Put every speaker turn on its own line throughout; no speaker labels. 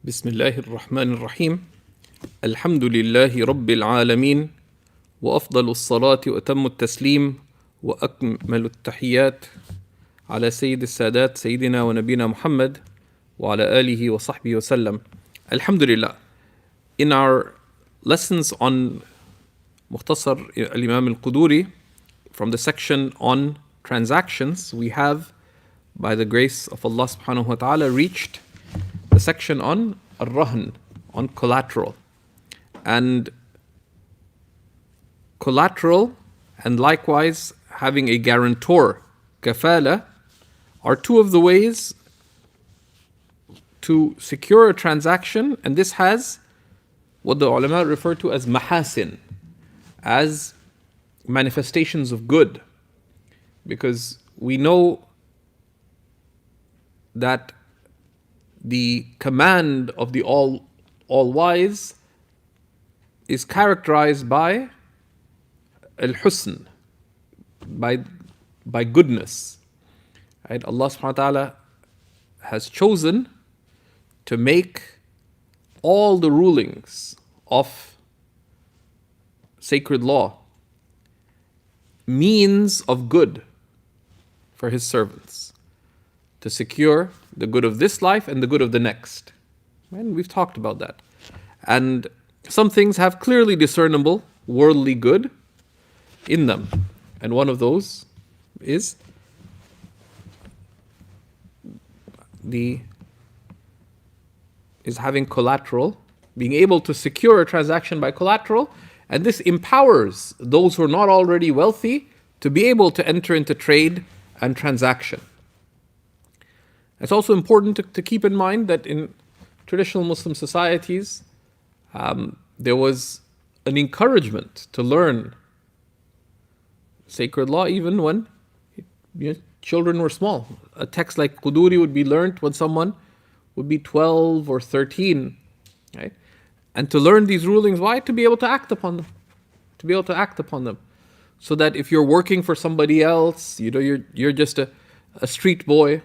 بسم الله الرحمن الرحيم الحمد لله رب العالمين وأفضل الصلاة وأتم التسليم وأكمل التحيات على سيد السادات سيدنا ونبينا محمد وعلى آله وصحبه وسلم. Alhamdulillah. In our lessons on Mukhtasar al-Imam al-Quduri, from the section on transactions, we have, by the grace of Allah subhanahu wa ta'ala, reached the section on al-Rahn, on collateral. And collateral, and likewise having a guarantor, kafala, are two of the ways to secure a transaction, and this has what the ulama refer to as mahasin, as manifestations of good. Because we know that the command of the All-Wise is characterized by al-husn, by goodness. Right? Allah subhanahu wa ta'ala has chosen to make all the rulings of sacred law means of good for His servants, to secure the good of this life and the good of the next. And we've talked about that. And some things have clearly discernible worldly good in them. And one of those is having collateral, being able to secure a transaction by collateral, and this empowers those who are not already wealthy to be able to enter into trade and transaction. It's also important to keep in mind that in traditional Muslim societies, there was an encouragement to learn sacred law even when children were small. A text like Quduri would be learnt when someone would be 12 or 13, right? And to learn these rulings, why? To be able to act upon them. To be able to act upon them. So that if you're working for somebody else, you're just a street boy,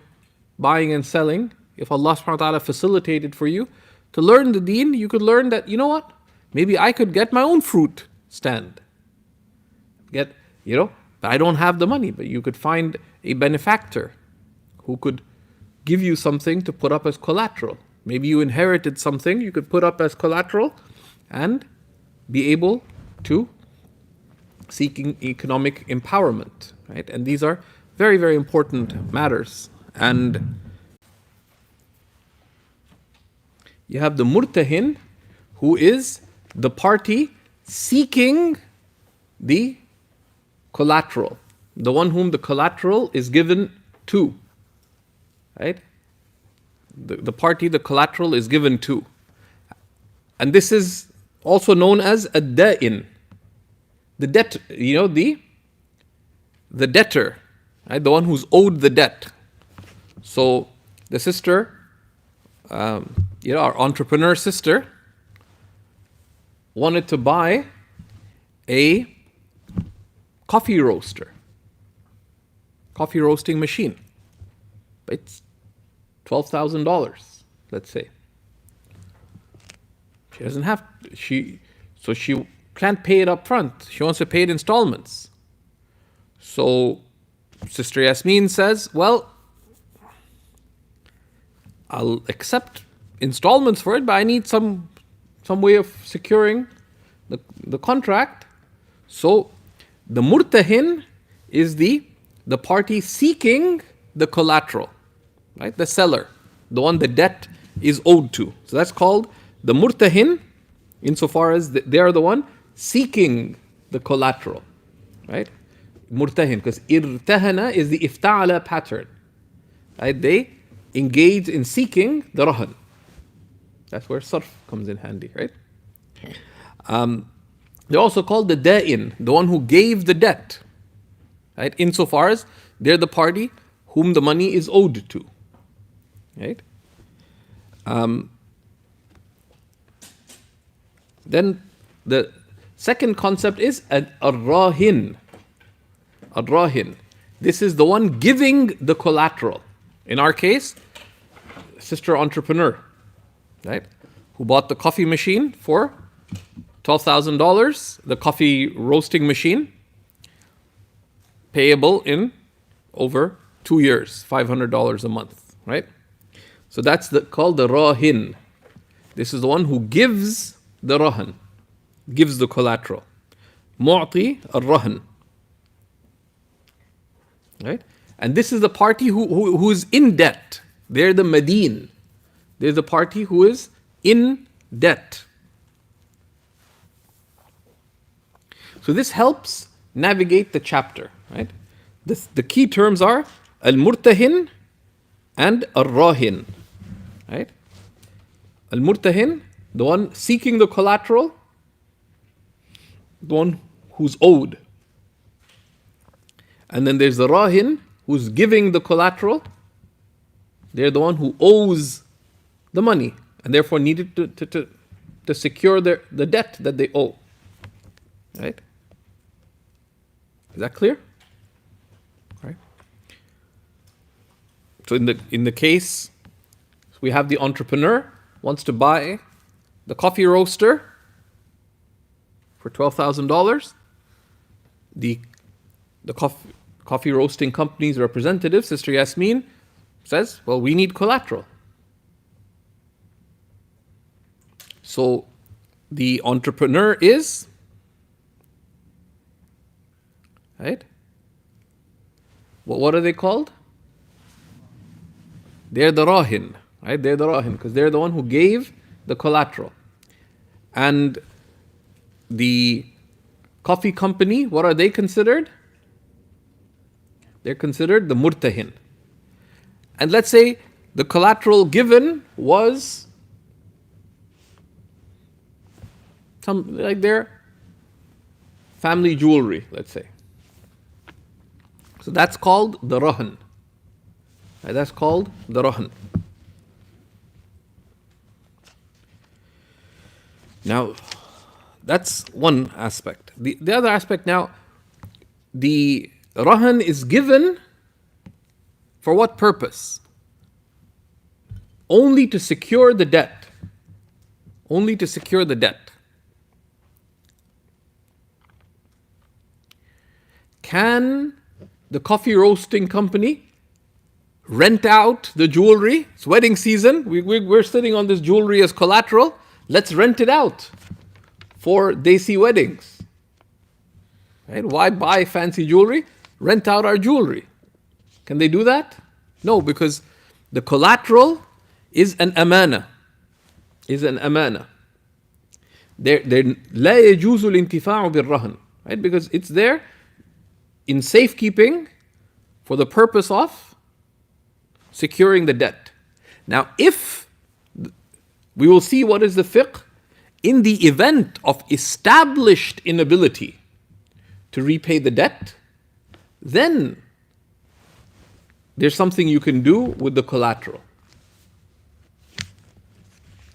buying and selling, if Allah subhanahu wa ta'ala facilitated for you to learn the deen, you could learn that, you know what, maybe I could get my own fruit stand. I don't have the money, but you could find a benefactor who could give you something to put up as collateral. Maybe you inherited something you could put up as collateral and be able to seek economic empowerment, right? And these are very, very important matters. And you have the murtahin, who is the party seeking the collateral, the one whom the collateral is given to, right? The party the collateral is given to. And this is also known as a da'in, the debt, the debtor, right? The one who's owed the debt. So the sister, our entrepreneur sister, wanted to buy a coffee roasting machine. It's $12,000, let's say. She doesn't have, so she can't pay it up front. She wants to pay it in installments. So Sister Yasmin says, well, I'll accept installments for it, but I need some way of securing the contract. So the murtahin is the party seeking the collateral, right? The seller, the one the debt is owed to. So that's called the murtahin, insofar as they are the one seeking the collateral, right? Murtahin, because irtahana is the ifta'ala pattern, right? They engage in seeking the rahn. That's where sarf comes in handy, right? They're also called the da'in, the one who gave the debt, right? Insofar as they're the party whom the money is owed to, right? Then the second concept is ar-rahin. Ar-rahin. This is the one giving the collateral. In our case, sister entrepreneur, right? Who bought the coffee machine for $12,000, the coffee roasting machine, payable in over 2 years, $500 a month, right? So that's called the rahin. This is the one who gives the rahan, gives the collateral. Mu'ti al-rahan. Right? And this is the party who is in debt. They're the madeen. They're the party who is in debt. So this helps navigate the chapter, right? The key terms are al-murtahin and al-rahin, right? Al-murtahin, the one seeking the collateral, the one who's owed. And then there's the rahin, who's giving the collateral. They're the one who owes the money and therefore needed to secure the debt that they owe. Right? Is that clear? Right. So in the case, we have the entrepreneur wants to buy the coffee roaster for $12,000. The coffee roasting company's representative, Sister Yasmin, says, well, we need collateral. So the entrepreneur is, right? What are they called? They're the rahin, right? They're the rahin because they're the one who gave the collateral. And the coffee company, what are they considered? They're considered the murtahin. And let's say the collateral given was some, like their family jewelry, let's say. So that's called the rahan. Right, that's called the rahan. Now, that's one aspect. The other aspect now, the rahan is given for what purpose? Only to secure the debt. Only to secure the debt. Can the coffee roasting company rent out the jewelry? It's wedding season. We're sitting on this jewelry as collateral. Let's rent it out for desi weddings. Right? Why buy fancy jewelry? Rent out our jewelry. Can they do that? No, because the collateral is an amana. Is an amana. لا يجوز الانتفاع بالرهن. Right? Because it's there in safekeeping for the purpose of securing the debt. Now, if we will see what is the fiqh in the event of established inability to repay the debt, then there's something you can do with the collateral.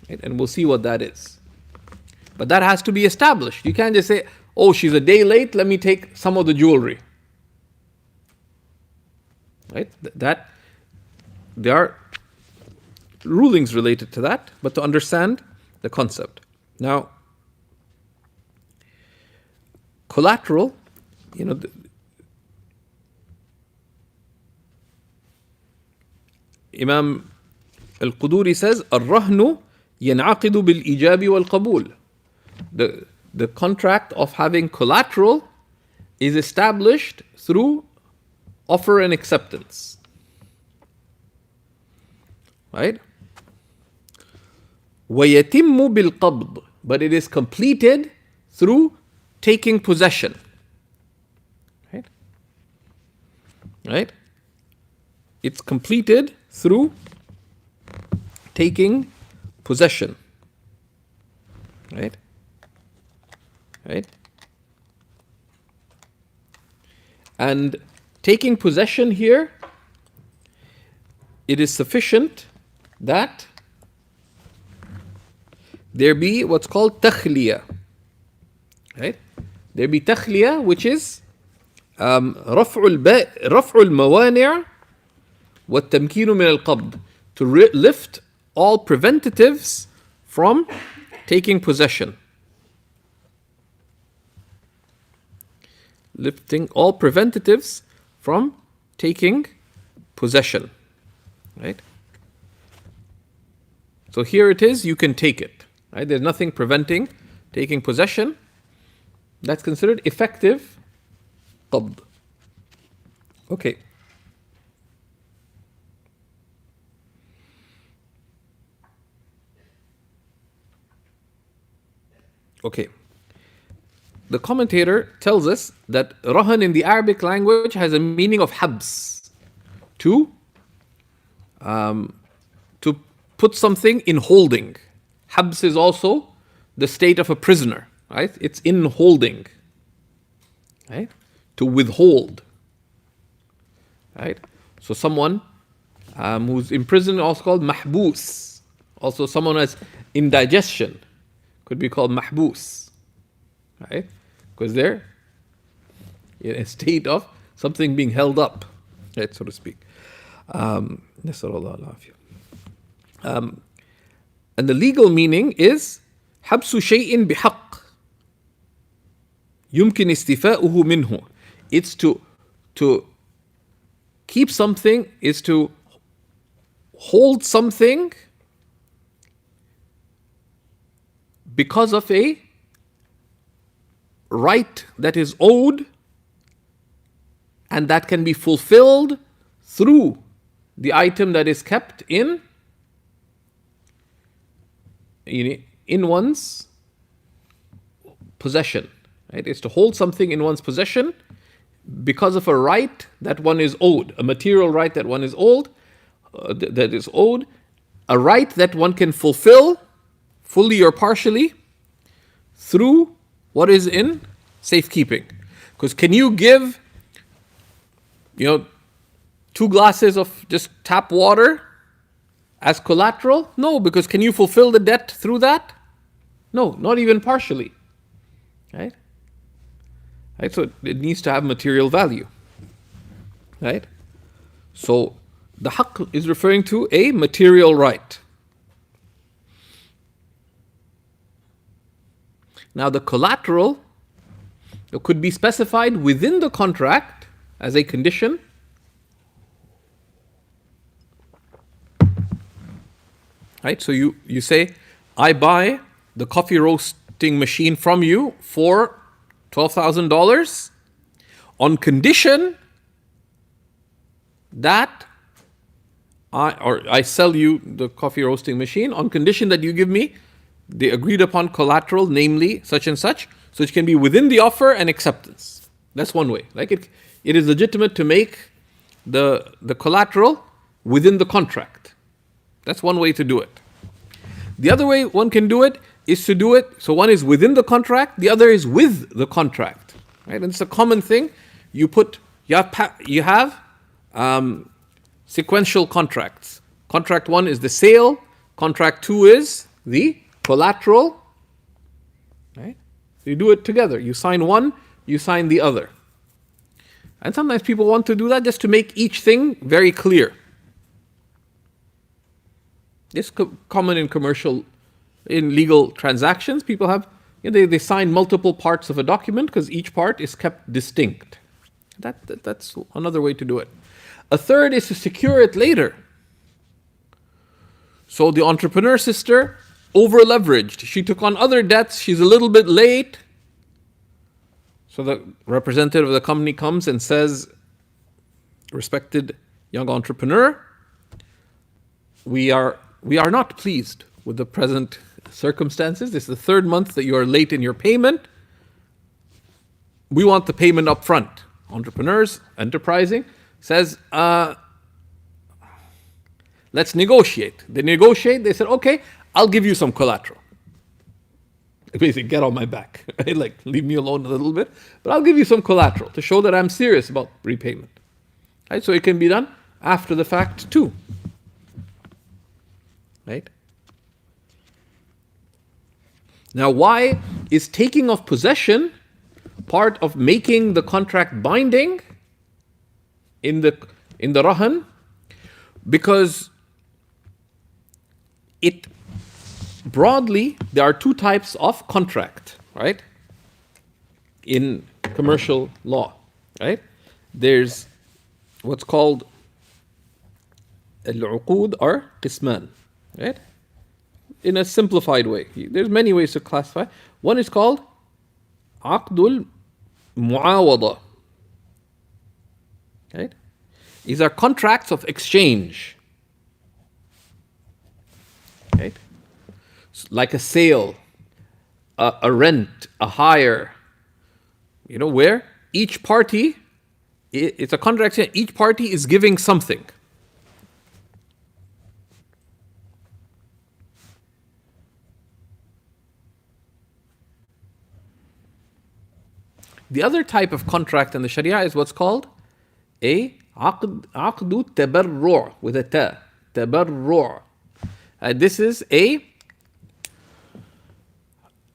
Right? And we'll see what that is. But that has to be established. You can't just say, oh, she's a day late, let me take some of the jewelry. Right? That there are rulings related to that, but to understand the concept. Now, collateral, Imam al-Quduri says, الرهن ينعقد بالإيجاب والقبول. The contract of having collateral is established through offer and acceptance. Right? ويتم بالقبض, but it is completed through taking possession. Right? Right? It's completed through taking possession. Right? Right? And taking possession here, it is sufficient that there be what's called takhliya. Right? There be takhliya, which is رفع الموانع والتمكين من القبض, to lift all preventatives from taking possession. Lifting all preventatives from taking possession. Right? So here it is, you can take it. Right? There's nothing preventing taking possession. That's considered effective qabd. Okay. Okay. The commentator tells us that rahan in the Arabic language has a meaning of habs, to put something in holding. Habs is also the state of a prisoner, right? It's in holding, right? To withhold, right? So someone who's in prison is also called mahbus. Also someone has indigestion could be called mahbus, right? Because they're in a state of something being held up, right, so to speak. And the legal meaning is حبس شيء بحق يمكن استيفاؤه منه. It's to keep something, is to hold something because of a right that is owed and that can be fulfilled through the item that is kept in one's possession. Right? It's to hold something in one's possession because of a right that one is owed, a material right that one is owed, a right that one can fulfill fully or partially through what is in safekeeping. Because can you give, 2 glasses of just tap water as collateral? No, because can you fulfill the debt through that? No, not even partially. Right? So it needs to have material value. Right? So the haqq is referring to a material right. Now the collateral could be specified within the contract as a condition. Right? So you say, I buy the coffee roasting machine from you for $12,000 on condition that I sell you the coffee roasting machine on condition that you give me the agreed upon collateral, namely such and such, so it can be within the offer and acceptance. That's one way. Like it is legitimate to make the collateral within the contract. That's one way to do it. The other way one can do it is to do it, so one is within the contract, the other is with the contract. Right? And it's a common thing. You have sequential contracts. Contract 1 is the sale, contract 2 is the collateral. Right? You do it together. You sign one, you sign the other. And sometimes people want to do that just to make each thing very clear. It's common in legal transactions. People have, they sign multiple parts of a document because each part is kept distinct. That's another way to do it. A third is to secure it later. So the entrepreneur sister over-leveraged. She took on other debts. She's a little bit late. So the representative of the company comes and says, respected young entrepreneur, we are not pleased with the present circumstances. This is the 3rd month that you are late in your payment. We want the payment up front. Entrepreneurs, enterprising, says, let's negotiate. They negotiate, they said, okay, I'll give you some collateral. Basically, get on my back. Right? Like, leave me alone a little bit, but I'll give you some collateral to show that I'm serious about repayment. Right? So it can be done after the fact too. Right? Now, why is taking of possession part of making the contract binding in the rahan? Because it broadly, there are two types of contract, right? In commercial law, right? There's what's called al-uqud or qisman, right? In a simplified way. There's many ways to classify. One is called aqdul muawada, right? These are contracts of exchange, right? Like a sale, a rent, a hire, where each party, it's a contract, each party is giving something. The other type of contract in the Sharia is what's called a aqdu tabarru' with a ta, tabarru'. This is a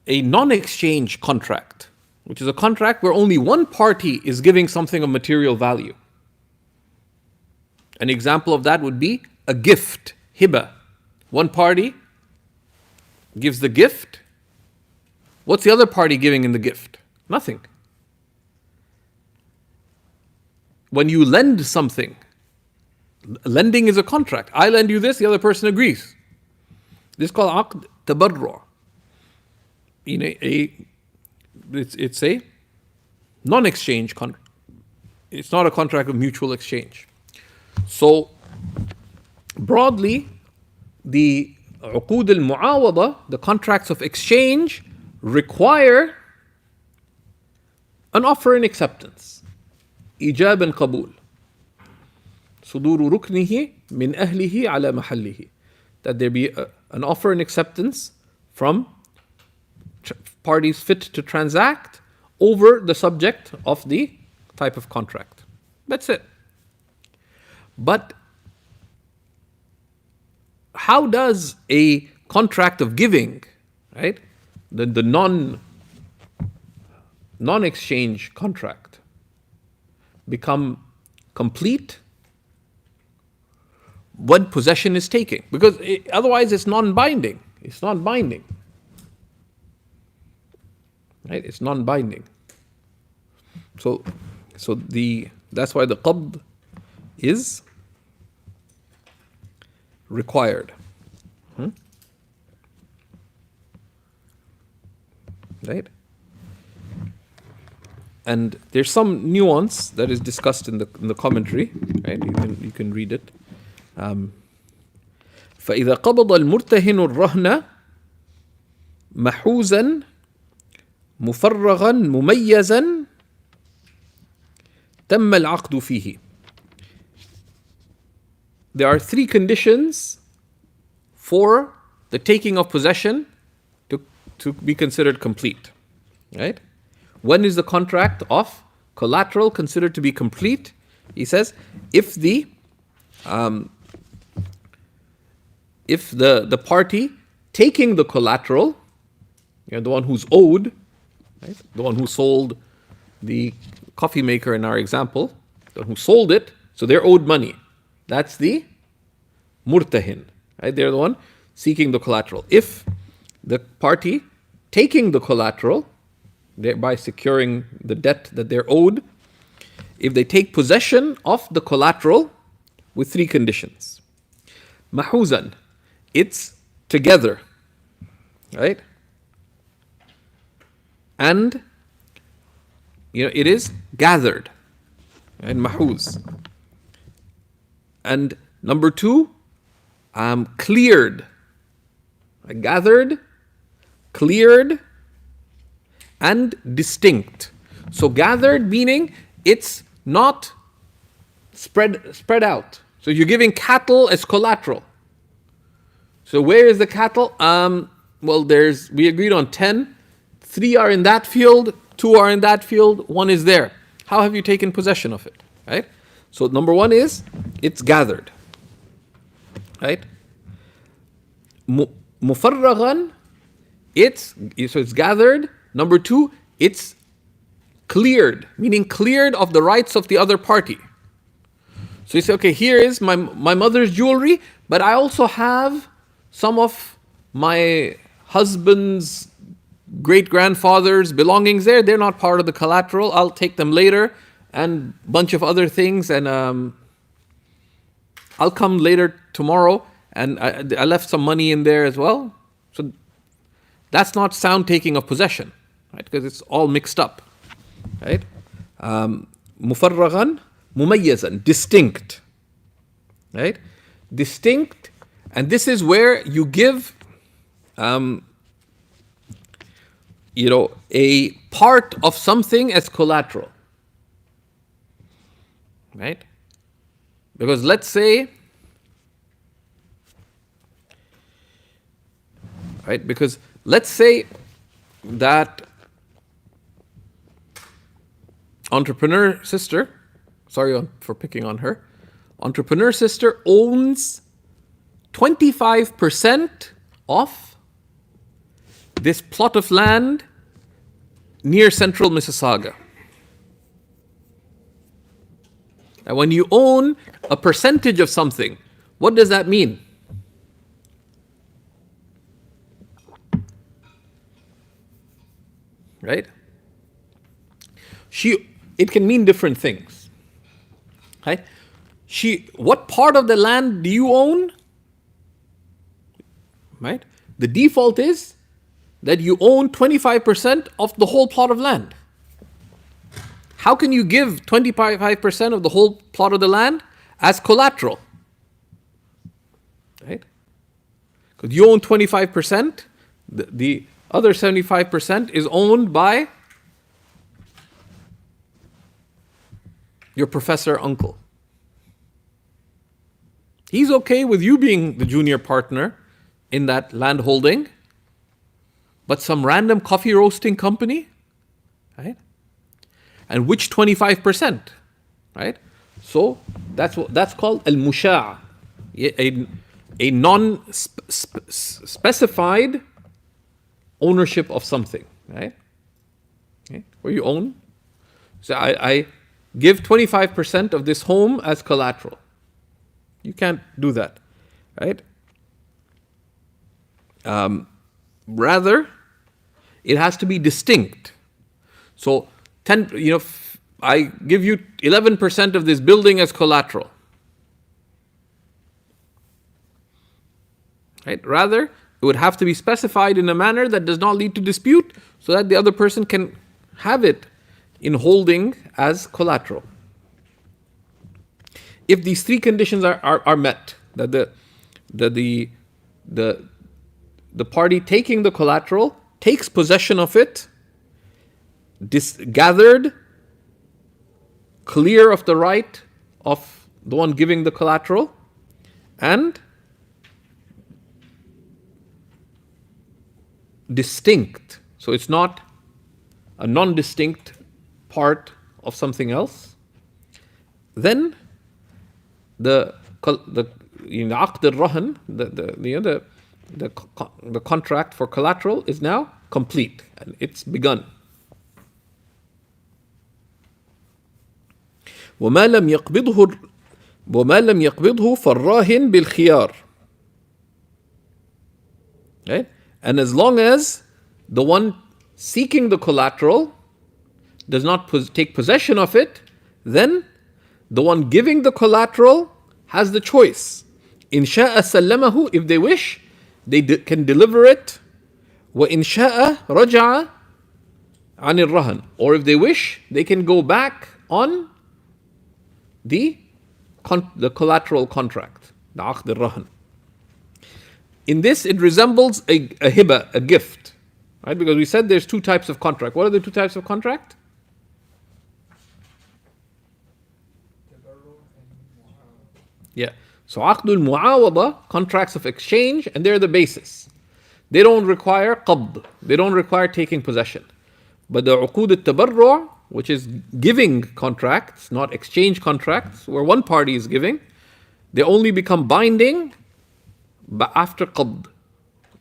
non-exchange contract, which is a contract where only one party is giving something of material value. An example of that would be a gift, hiba. One party gives the gift. What's the other party giving in the gift? Nothing. When you lend something, lending is a contract. I lend you this, the other person agrees. This is called aqd tabarru'. It's a non-exchange contract. It's not a contract of mutual exchange. So, broadly, the uqud al-mu'awada, the contracts of exchange, require an offer and acceptance. إيجاب قبول صدور ركنه من أهله على محله, that there be an offer and acceptance from parties fit to transact over the subject of the type of contract. That's it. But how does a contract of giving, right, the non-exchange contract, become complete when possession is taken? Because otherwise it's non-binding. It's not binding. Right? It's non-binding. So that's why the qabd is required. Right? And there's some nuance that is discussed in the commentary, right? You can read it. فإذا قبض المرتهن الرهن محوزا مفرغا مميزا تم العقد فيه. There are three conditions for the taking of possession to be considered complete, right? When is the contract of collateral considered to be complete? He says, if the party taking the collateral, the one who's owed, right? The one who sold the coffee maker in our example, the one who sold it, so they're owed money. That's the murtahin, right? They're the one seeking the collateral. If the party taking the collateral, thereby securing the debt that they're owed, if they take possession of the collateral with three conditions. Mahuzan, it's together, right? And it is gathered, and mahuz. And number two, cleared. Gathered, cleared, and distinct. So gathered meaning it's not spread out. So you're giving cattle as collateral. So where is the cattle? We agreed on 10. 3 are in that field, 2 are in that field, 1 is there. How have you taken possession of it? Right? So number 1 is it's gathered. Right? Mufarraghan, it's gathered. Number 2, it's cleared, meaning cleared of the rights of the other party. So you say, okay, here is my mother's jewelry, but I also have some of my husband's great-grandfather's belongings there, they're not part of the collateral. I'll take them later, and a bunch of other things, and I'll come later tomorrow, and I left some money in there as well. So that's not sound taking of possession, right? Because it's all mixed up, right? Mufarraghan, mumayyazan, distinct, right? Distinct, and this is where you give, a part of something as collateral, right? Because let's say, that entrepreneur sister, sorry for picking on her, entrepreneur sister owns 25% of this plot of land near central Mississauga. And when you own a percentage of something, what does that mean? Right? It can mean different things. Right? What part of the land do you own? Right? The default is that you own 25% of the whole plot of land. How can you give 25% of the whole plot of the land as collateral? Right? Because you own 25%, the other 75% is owned by your professor uncle. He's okay with you being the junior partner in that land holding, but some random coffee roasting company, right? And which 25%, right? So that's called al-musha', a non-specified ownership of something, right? Okay. Where you own. So I give 25% of this home as collateral. You can't do that, right? Rather, it has to be distinct. So, I give you 11% of this building as collateral. Right? Rather, it would have to be specified in a manner that does not lead to dispute, so that the other person can have it in holding as collateral. If these three conditions are met, that the party taking the collateral takes possession of it, gathered, clear of the right of the one giving the collateral, and distinct. So it's not a non-distinct part of something else. Then the aqd al-rahan, the contract for collateral is now complete and it's begun. وما لم يقبضه فالراهن بالخيار. Right? And as long as the one seeking the collateral does not take possession of it, then the one giving the collateral has the choice. إن شاء سلمه, if they wish, they can deliver it. وإن شاء رجع عن الرهن, or if they wish, they can go back on the collateral contract, the aqd al-rahan. In this, it resembles a hiba, a gift, right? Because we said there's two types of contract. What are the two types of contract? Yeah. So aqd al-mu'awada, contracts of exchange, and they're the basis. They don't require qabd. They don't require taking possession. But the uqud al-tabarru', which is giving contracts, not exchange contracts, where one party is giving, they only become binding but after qabd,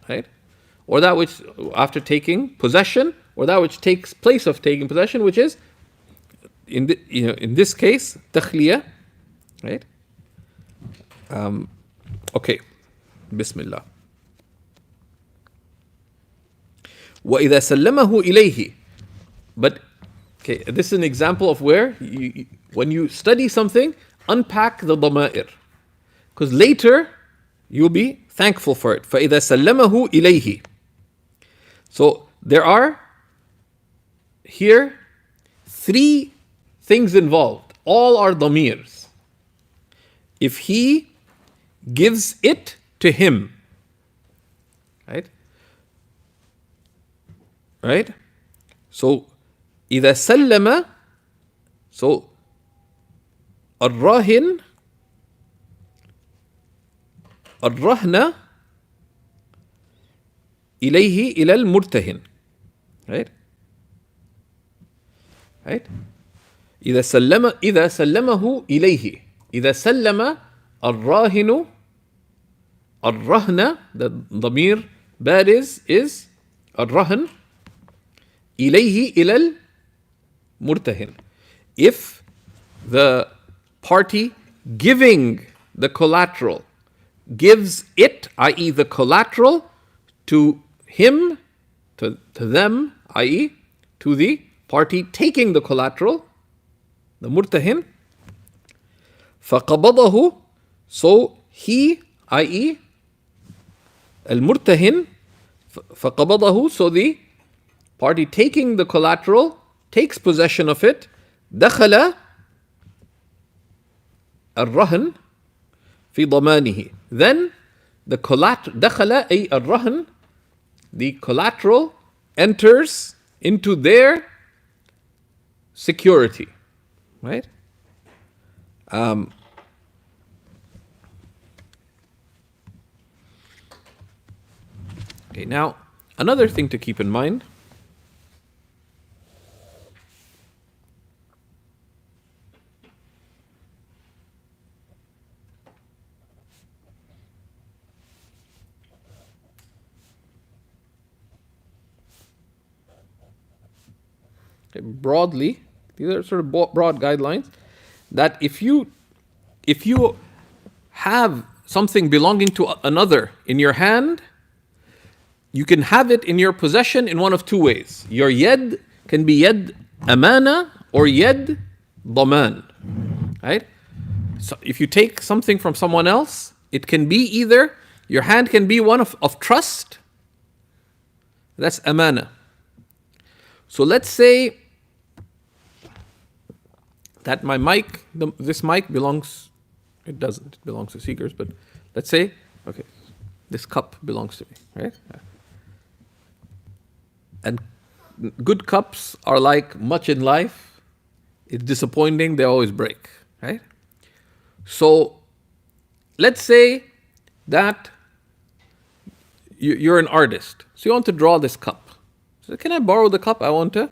right? Or that which after taking possession, or that which takes place of taking possession, which is in this case takhliya, right? Okay, Bismillah. وَإِذَا سَلَّمَهُ إِلَيْهِ. But, okay, this is an example of where, when you study something, unpack the dama'ir. Because later, you'll be thankful for it. فَإِذَا سَلَّمَهُ إِلَيْهِ. So, there are here 3 things involved. All are damirs. If he gives it to him, right? Right? So, إذا سلم, so الراهن الرهن إليه إلى المرتهن, right? Right? إذا سلمه إليه. إذا سلم الراهن الرهن, the ضمير بارز is الرهن, إليه إلى المرتهن. If the party giving the collateral gives it, i.e. the collateral, to him, to them, i.e. to the party taking the collateral, the murtahin, فَقَبَضَهُ, so he, i.e. al-murtahin, فَقَبَضَهُ, so the party taking the collateral takes possession of it, دَخَلَ الرهن في ضمانه. Then the collateral, دخل أي الرهن, the collateral enters into their security, right? Okay, now another thing to keep in mind. Broadly, these are sort of broad guidelines, that if you have something belonging to another in your hand, you can have it in your possession in one of 2 ways. Your yad can be yad amana or yad daman, right? So if you take something from someone else, it can be either, your hand can be one of trust, that's amana. So let's say that my mic, this mic belongs, it doesn't, it belongs to seekers, but let's say, okay, this cup belongs to me, right? And good cups are like much in life. It's disappointing, they always break, right? So let's say that you're an artist, so you want to draw this cup. So can I borrow the cup? I want to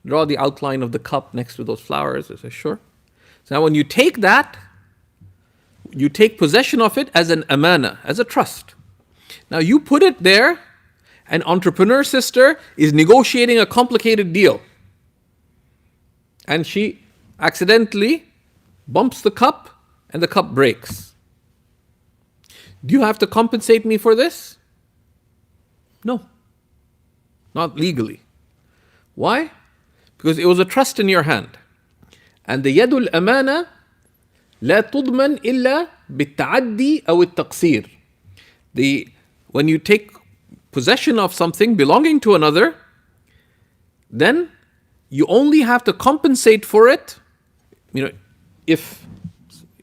draw the outline of the cup next to those flowers. I say, sure. So now when you take that, you take possession of it as an amana, as a trust. Now you put it there, an entrepreneur sister is negotiating a complicated deal. And she accidentally bumps the cup and the cup breaks. Do you have to compensate me for this? No. Not legally. Why? Because it was a trust in your hand. And the yadul amana لا تضمن إلا بالتعدي أو التقصير. When you take possession of something belonging to another, then you only have to compensate for it, if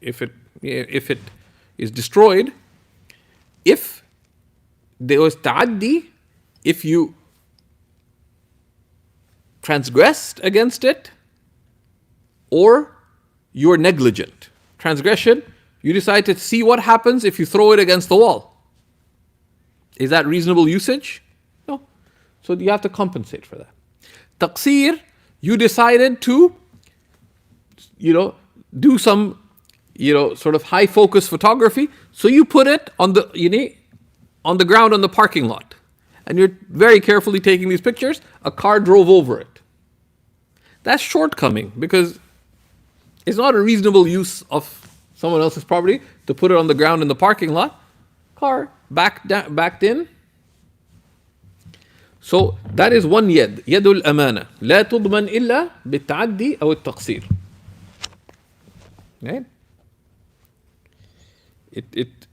it is destroyed, if there was ta'addi, if you transgressed against it, or you're negligent. Transgression, you decide to see what happens if you throw it against the wall. Is that reasonable usage? No. So you have to compensate for that. Taqsir, you decided to, do some, sort of high focus photography, so you put it on the ground on the parking lot. And you're very carefully taking these pictures, a car drove over it. That's shortcoming, because it's not a reasonable use of someone else's property to put it on the ground in the parking lot. Car backed in. So that is one يد الأمانة لا تضمن إلا بالتعدي أو التقصير. Right? It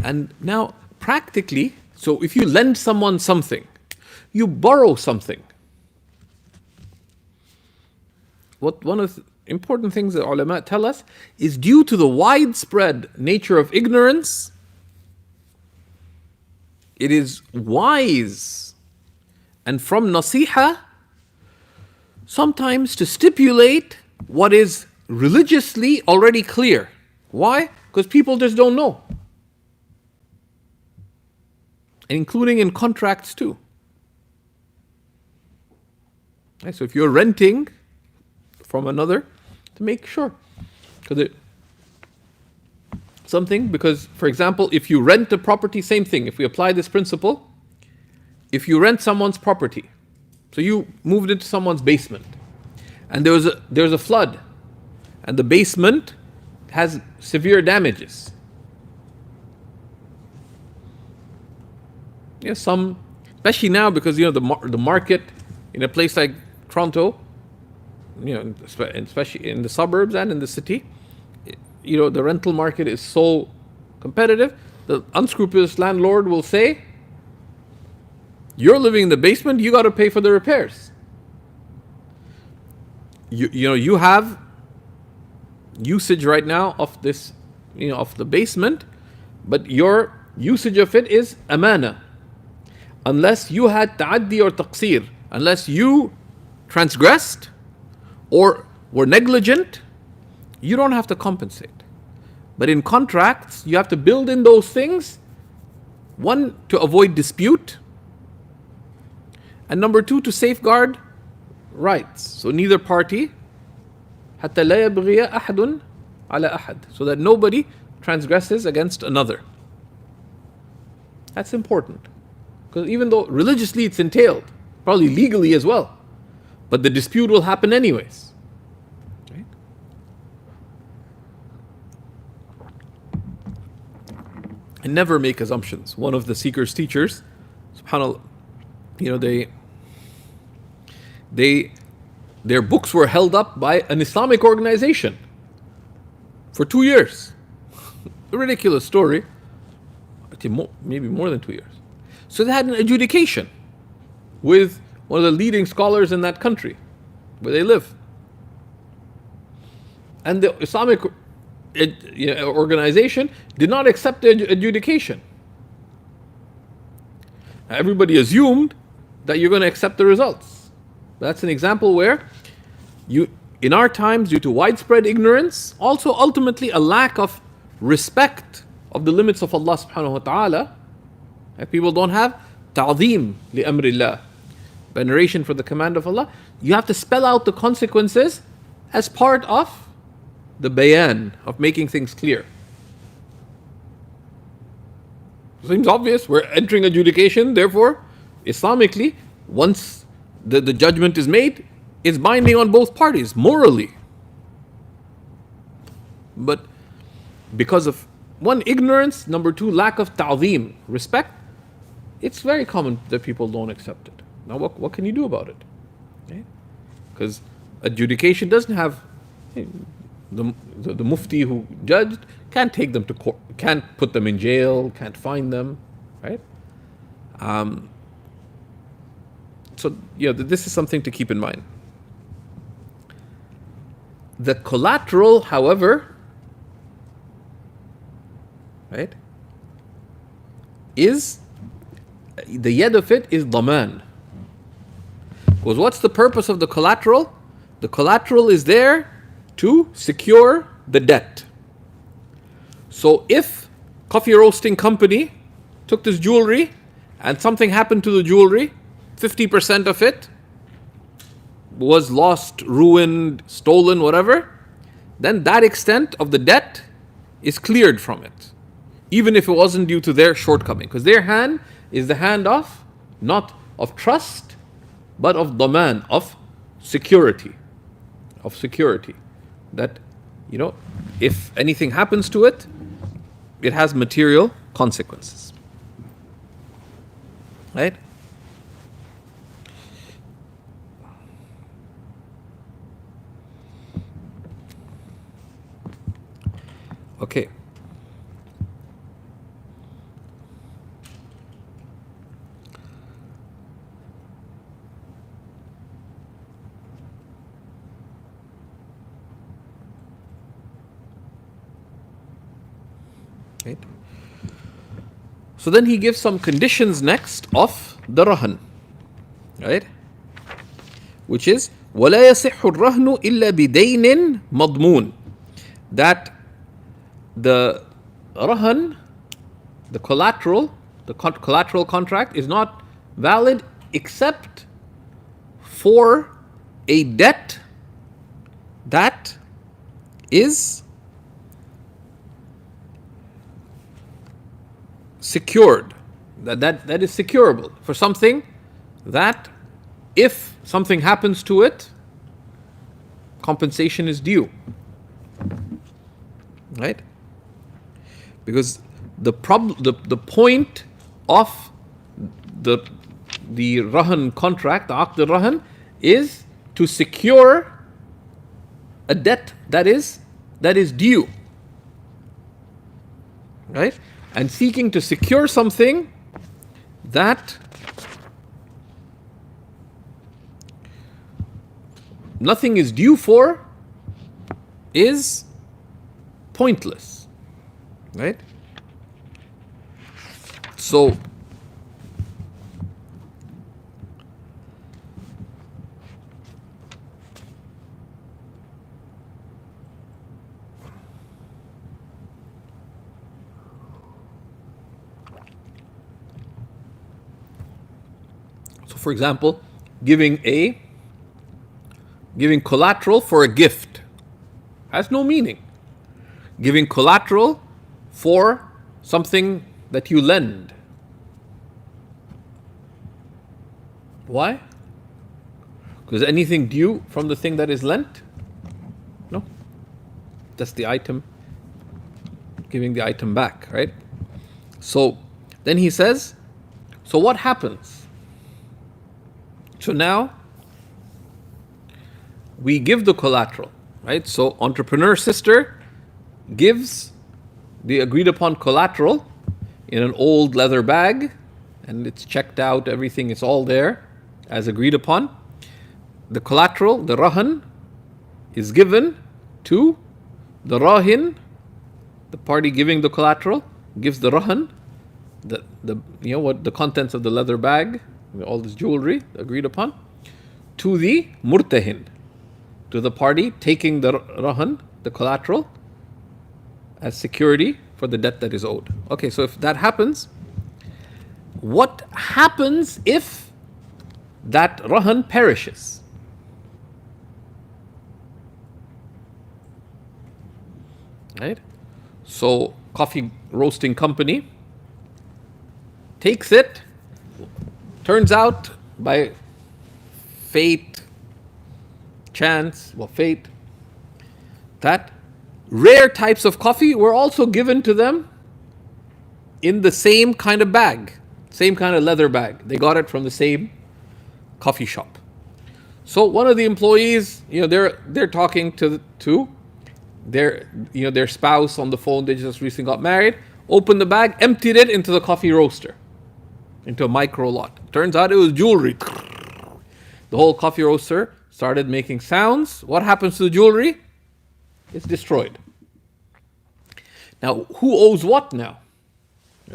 and now practically, so if you lend someone something, you borrow something. What one of the important things that ulama tell us is due to the widespread nature of ignorance, it is wise and from nasiha sometimes to stipulate what is religiously already clear. Why? Because people just don't know. Including in contracts too. Right, so if you're renting from another, to make sure. Because, for example, if you rent a property, same thing. If we apply this principle, if you rent someone's property, so you moved into someone's basement, and there's a flood, and the basement has severe damages. Yeah, some, especially now because the market in a place like Toronto, especially in the suburbs and in the city, the rental market is so competitive. The unscrupulous landlord will say, "You're living in the basement. You got to pay for the repairs. You have usage right now of this, of the basement, but your usage of it is amana." Unless you had ta'addi or taqsir, unless you transgressed or were negligent, you don't have to compensate. But in contracts, you have to build in those things. One, to avoid dispute. And number two, to safeguard rights. So neither party, حتى لا يبغي أحد على أحد, so that nobody transgresses against another. That's important. Because even though religiously it's entailed, probably legally as well, but the dispute will happen anyways. Right? And never make assumptions. One of the Seekers' teachers, subhanAllah, their books were held up by an Islamic organization for 2 years. A ridiculous story. Maybe more than 2 years. So they had an adjudication with one of the leading scholars in that country where they live. And the Islamic organization did not accept the adjudication. Everybody assumed that you're going to accept the results. That's an example where in our times, due to widespread ignorance, also ultimately a lack of respect of the limits of Allah subhanahu wa ta'ala, people don't have ta'zeem li amrillah, veneration for the command of Allah. You have to spell out the consequences as part of the bayan, of making things clear. Seems obvious, we're entering adjudication, therefore, Islamically, once the judgment is made, it's binding on both parties, morally. But because of one, ignorance, number two, lack of ta'zeem, respect, it's very common that people don't accept it. Now what can you do about it? Because adjudication doesn't have, the mufti who judged can't take them to court, can't put them in jail, can't fine them, right? So this is something to keep in mind. The collateral, however, right, is the yad of it is daman. Because what's the purpose of the collateral? The collateral is there to secure the debt. So if coffee roasting company took this jewelry and something happened to the jewelry, 50% of it was lost, ruined, stolen, whatever, then that extent of the debt is cleared from it, even if it wasn't due to their shortcoming, because their hand is the hand of, not of trust, but of daman, of security. of security. That, if anything happens to it, it has material consequences. Right? Okay. Right. So then he gives some conditions next of the rahan, right? Which is ولا يصح الرهن إلا بدين مضمون. That the rahan, the collateral, the collateral contract is not valid except for a debt that is secured, that is securable, for something that if something happens to it, compensation is due. Right? Because the point of the rahan contract, the aqd al-rahan, is to secure a debt that is due. Right? And seeking to secure something that nothing is due for is pointless. Right? So for example, giving collateral for a gift has no meaning. Giving collateral for something that you lend. Why? Because anything due from the thing that is lent? No. That's the item, giving the item back, right? So then he says, so what happens? So now we give the collateral, right? So entrepreneur sister gives the agreed upon collateral in an old leather bag, and it's checked out, everything is all there as agreed upon. The collateral, the rahan, is given to the rahin, the party giving the collateral, gives the rahan, the contents of the leather bag, all this jewelry agreed upon, to the murtahin, to the party taking the rahan, the collateral, as security for the debt that is owed. Okay, so if that happens, what happens if that rahan perishes? Right? So coffee roasting company takes it. Turns out by fate, that rare types of coffee were also given to them in the same kind of bag, same kind of leather bag. They got it from the same coffee shop. So one of the employees, they're talking to their spouse on the phone. They just recently got married. Opened the bag, emptied it into the coffee roaster, into a micro lot. Turns out it was jewelry. The whole coffee roaster started making sounds. What happens to the jewelry? It's destroyed. Now, who owes what now?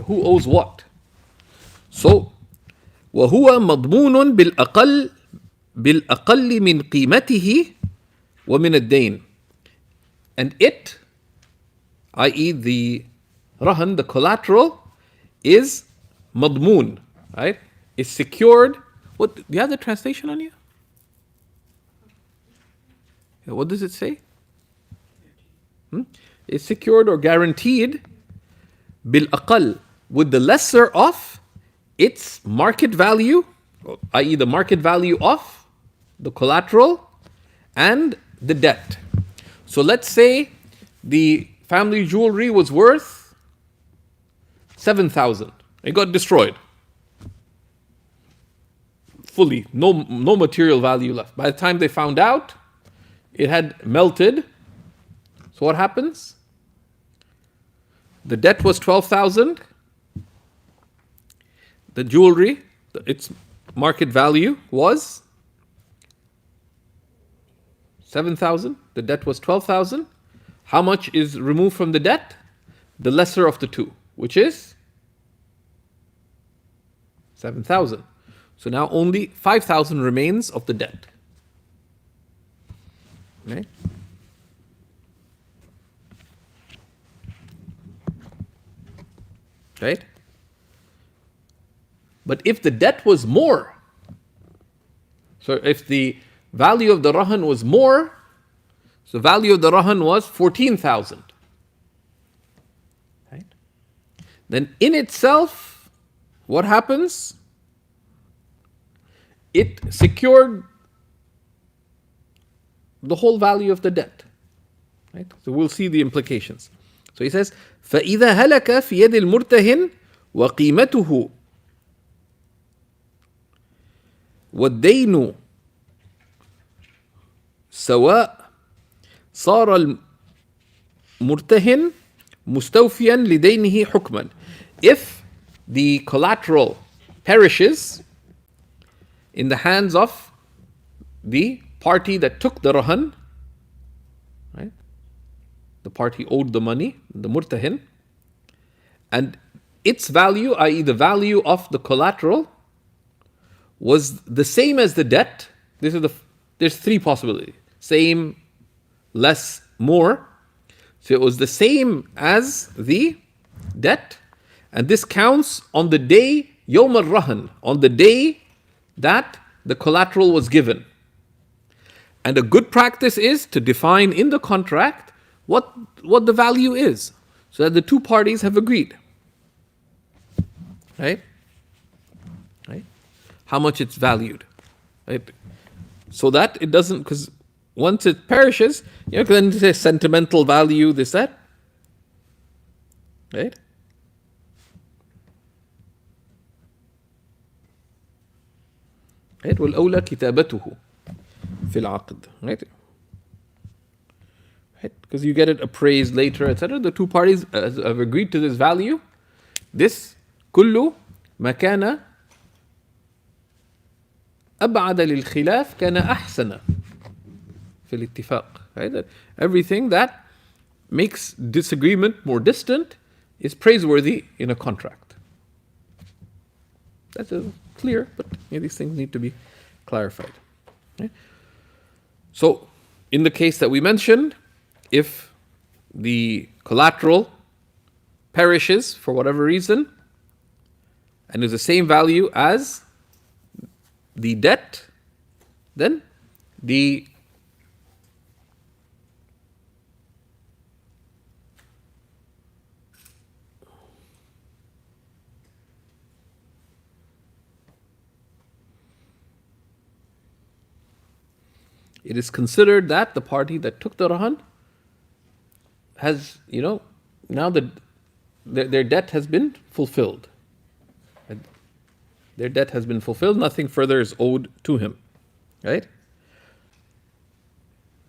Who owes what? So, وهو مضمون بالأقل من قيمته ومن الدين. And it, i.e. the rahan, the collateral, is madmoon, right? It's secured. What, do you have the translation on you? What does it say? It's secured or guaranteed bil aqal, with the lesser of its market value, i.e. the market value of the collateral, and the debt. So let's say the family jewelry was worth 7,000. It got destroyed. Fully, no material value left. By the time they found out, it had melted. So what happens? The debt was 12,000. The jewelry, its market value was 7,000. The debt was 12,000. How much is removed from the debt? The lesser of the two, which is 7,000. So now only 5,000 remains of the debt. Okay? Right? But if the debt was more, so if the value of the rahan was more, so the value of the rahan was 14,000. Right? Then in itself, what happens? It secured the whole value of the debt. Right? So we'll see the implications. So he says, فَإِذَا هَلَكَ فِي يَدِ الْمُرْتَهِنِ وَقِيمَتُهُ وَالدَّيْنُ سواء صار المرتهن مستوفيا لدينه حكما. If the collateral perishes in the hands of the party that took the rahan, right? The party owed the money, the murtahin, and its value, i.e. the value of the collateral, was the same as the debt. There's three possibilities. Same, less, more. So it was the same as the debt, and this counts on the day, Yawm al-Rahan, on the day that the collateral was given. And a good practice is to define in the contract what the value is, so that the two parties have agreed. Right? Right? How much it's valued. Right? So that it doesn't, because once it perishes, then it says sentimental value, this, that. Right? Right? وَالْأَوْلَى كِتَابَتُهُ فِي الْعَقْدِ. Right? Right? Because you get it appraised later, etc. The two parties have agreed to this value. This كُلُّ مَا كَانَ أبعد للخلاف كان أحسن في الاتفاق. Right? That everything that makes disagreement more distant is praiseworthy in a contract. That's clear, but these things need to be clarified. Okay? So, in the case that we mentioned, if the collateral perishes for whatever reason and is the same value as the debt, then it is considered that the party that took the rahan has, now their debt has been fulfilled. Their debt has been fulfilled, nothing further is owed to him. Right?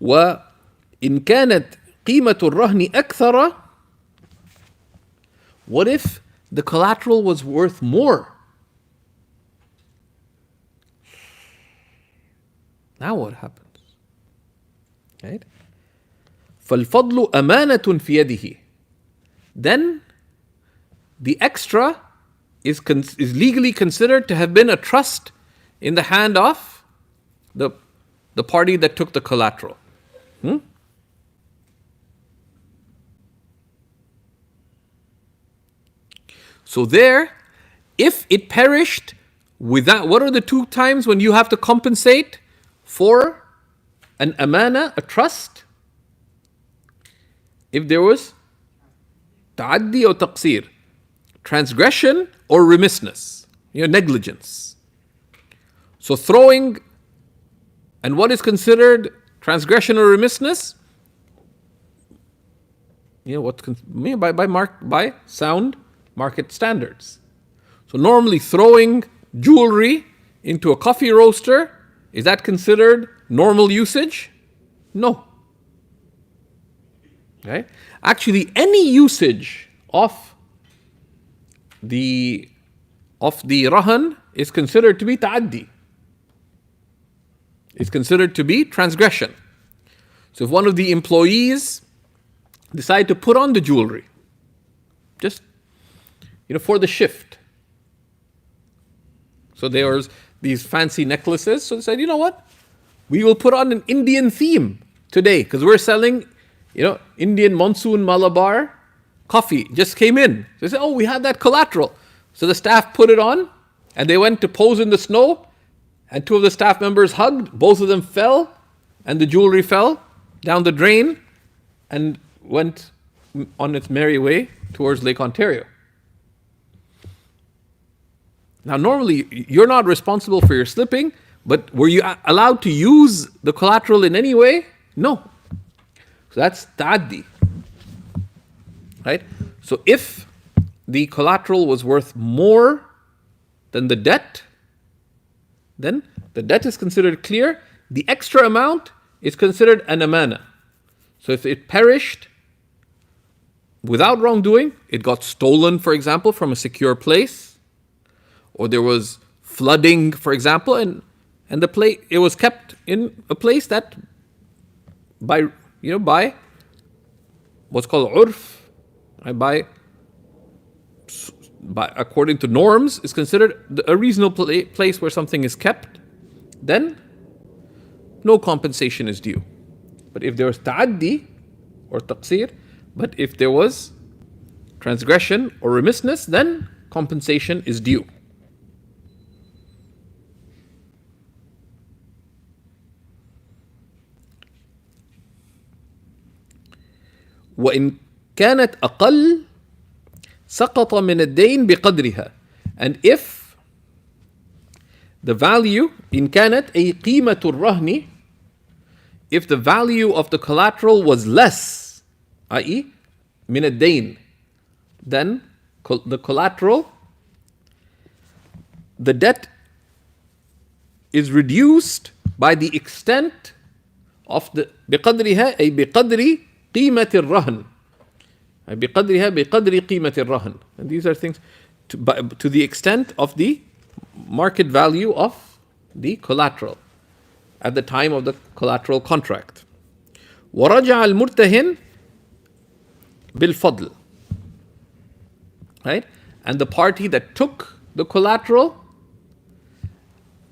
وَإِنْ كَانَتْ قِيمَةُ الرَّهْنِ أَكْثَرَ. What if the collateral was worth more? Now what happens? Right? فَالْفَضْلُ أَمَانَةٌ فِي يَدِهِ. Then the extra is legally considered to have been a trust in the hand of the party that took the collateral. So there, if it perished without, what are the two times when you have to compensate for an amana, a trust? If there was ta'addi or taqsir, transgression or remissness, negligence. So throwing, and what is considered transgression or remissness, by sound market standards. So normally throwing jewelry into a coffee roaster, is that considered normal usage? No. Okay? Actually, any usage of the rahan is considered to be ta'addi. It's considered to be transgression. So if one of the employees decide to put on the jewelry, just for the shift. So there was these fancy necklaces. So they said, you know what? We will put on an Indian theme today because we're selling, Indian monsoon Malabar coffee just came in. So they said, oh, we had that collateral. So the staff put it on and they went to pose in the snow and two of the staff members hugged. Both of them fell and the jewelry fell down the drain and went on its merry way towards Lake Ontario. Now, normally, you're not responsible for your slipping, but were you allowed to use the collateral in any way? No. So that's ta'addi. Right? So if the collateral was worth more than the debt, then the debt is considered clear. The extra amount is considered an amana. So if it perished without wrongdoing, it got stolen, for example, from a secure place, or there was flooding, for example, and it was kept in a place that by what's called urf, by according to norms, is considered a reasonable place where something is kept, then no compensation is due. But if there was ta'addi or taqsir, but if there was transgression or remissness, then compensation is due. وإن كانت أقل سقط من الدين بقدرها. And if the value إن كانت أي قيمة الرهن, if the value of the collateral was less, i.e. من الدين, then the collateral, the debt is reduced by the extent of the بقدرها أي بقدر قيمة الرهن. بقدرها بقدر قيمة الرهن. And these are things to the extent of the market value of the collateral at the time of the collateral contract. ورجع المرتهن بالفضل. Right? And the party that took the collateral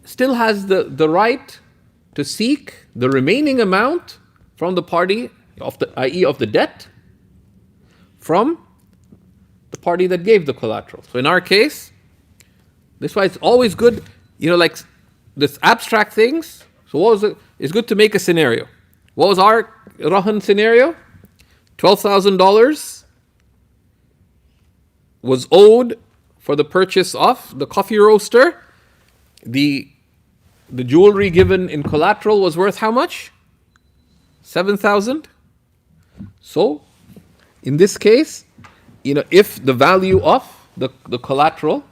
still has the right to seek the remaining amount from the party of the, i.e. of the debt, from the party that gave the collateral. So in our case, this is why it's always good, like this abstract things. So what was it? It's good to make a scenario. What was our rahan scenario? $12,000 was owed for the purchase of the coffee roaster. The jewelry given in collateral was worth how much? 7,000. So, in this case, if the value of the collateral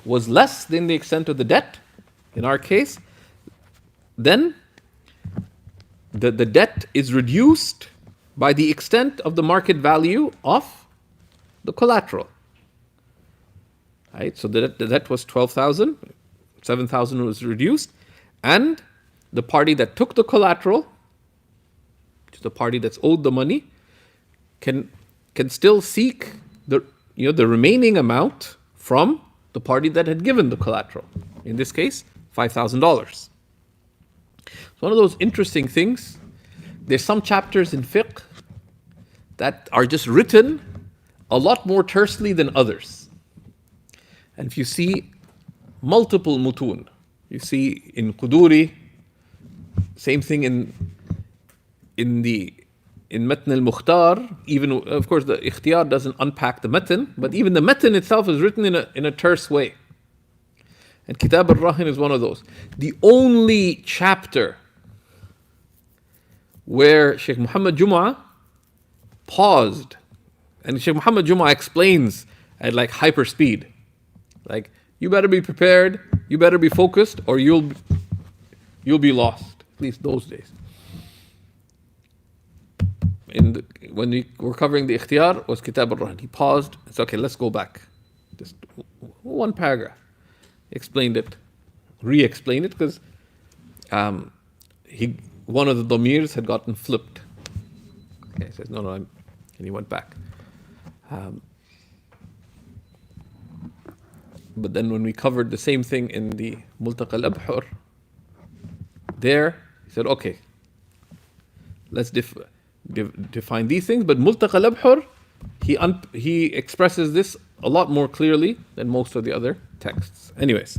was less than the extent of the debt, in our case, then the debt is reduced by the extent of the market value of the collateral. Right? So the debt was 12,000, 7,000 was reduced, and the party that took the collateral, the party that's owed the money, can still seek the remaining amount from the party that had given the collateral. In this case, $5,000. It's one of those interesting things. There's some chapters in fiqh that are just written a lot more tersely than others. And if you see multiple mutun, you see in Quduri, same thing in Matn al-Mukhtar, even, of course, the ikhtiyar doesn't unpack the matn, but even the matn itself is written in a terse way. And Kitab al-Rahin is one of those. The only chapter where Shaykh Muhammad Jum'ah paused, and Shaykh Muhammad Jum'ah explains at like hyper speed, like you better be prepared, you better be focused, or you'll be lost. At least those days. When we were covering the ikhtiyar was Kitab al-Rahan. He paused. It's okay. Let's go back. Just one paragraph. Explained it, re-explained it because one of the damirs had gotten flipped. Okay, he says no, and he went back. But then when we covered the same thing in the Multaqa al-Abhur, there he said, okay, let's define these things. But Multaqa al-Abhur, he expresses this a lot more clearly than most of the other texts. Anyways.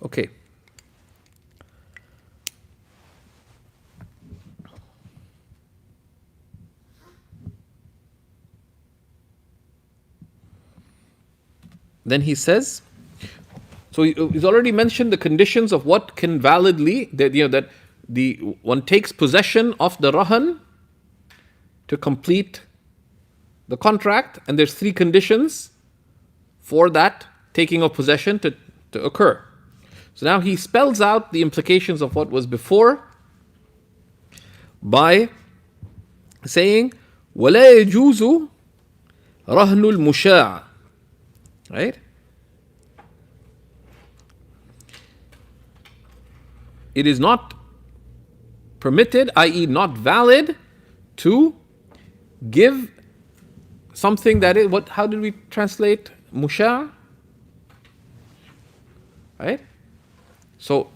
Okay. Then he says, so he's already mentioned the conditions of what can validly, that one takes possession of the rahan to complete the contract, and there's 3 conditions for that taking of possession to occur. So now he spells out the implications of what was before by saying, وَلَا يَجُوزُ رَهْنُ الْمُشَاعَ. Right? It is not permitted, i.e. not valid, to give something that is, how did we translate musha'? Right? So,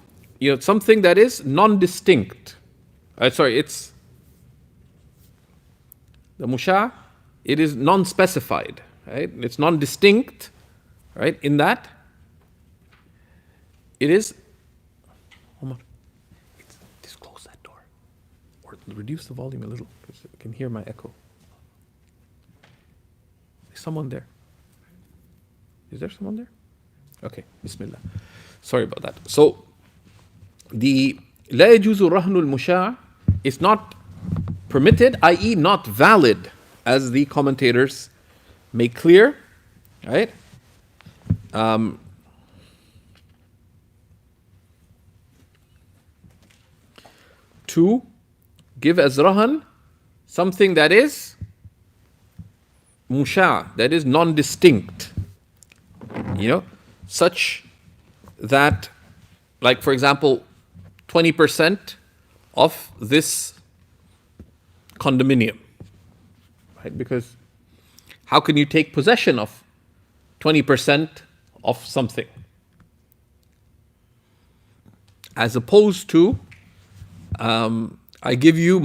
something that is non-distinct. It's the musha', it is non-specified, right? It's non-distinct, right? In that, it is, just close that door. Or reduce the volume a little, because I can hear my echo. Is someone there? Is there someone there? Okay, Bismillah. Sorry about that. So, the لا يجوز رهن المشاع is not permitted, i.e. not valid, as the commentators make clear, right? To give as rahan something that is musha', that is non-distinct, such that, like for example, 20% of this condominium, right? Because how can you take possession of 20% of something? As opposed to, I give you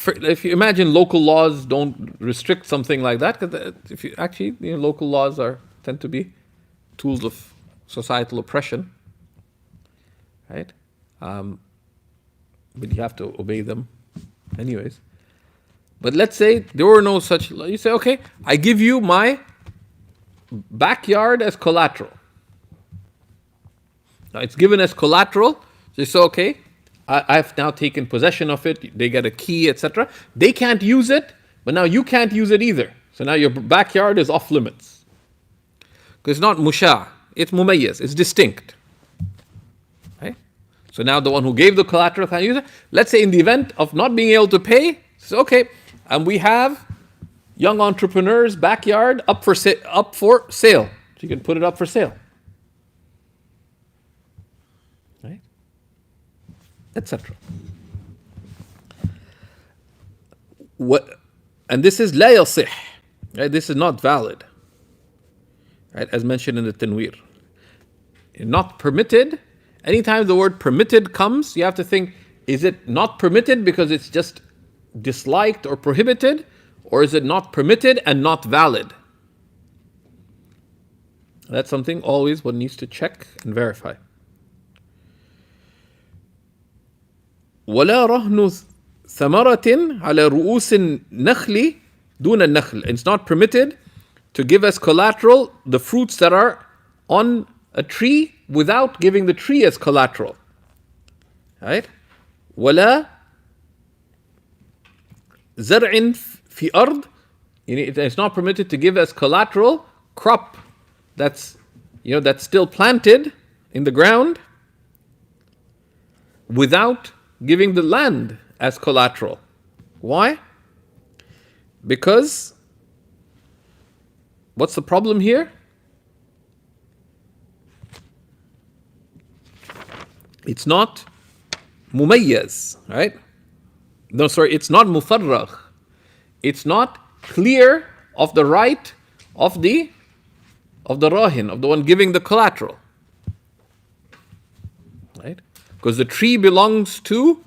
if you imagine local laws don't restrict something like that, because if you actually, local laws tend to be tools of societal oppression, right? But you have to obey them anyways. But let's say there were no such law. You say, okay, I give you my backyard as collateral. Now it's given as collateral. So you say, okay, I've now taken possession of it. They get a key, etc. They can't use it, but now you can't use it either. So now your backyard is off limits. Because it's not musha', it's mumayyiz, it's distinct. Right? So now the one who gave the collateral can use it. Let's say in the event of not being able to pay, so okay, and we have young entrepreneurs' backyard up for sale. So you can put it up for sale. Right? Etc. And this is لا يصح. Right? This is not valid. Right? As mentioned in the Tanweer. Not permitted. Anytime the word permitted comes, you have to think, is it not permitted because it's just disliked or prohibited? Or is it not permitted and not valid? That's something always one needs to check and verify. ولا رهن ثمرة على رؤوس النخل دون النخل. It's not permitted to give as collateral the fruits that are on a tree without giving the tree as collateral. Right? ولا زرع في أرض. It's not permitted to give as collateral crop that's still planted in the ground without giving the land as collateral. Why? Because what's the problem here? It's not mumayyaz, right? No, sorry, it's not mufarragh. It's not clear of the right of the rahin, of the one giving the collateral. Right? Because the tree belongs to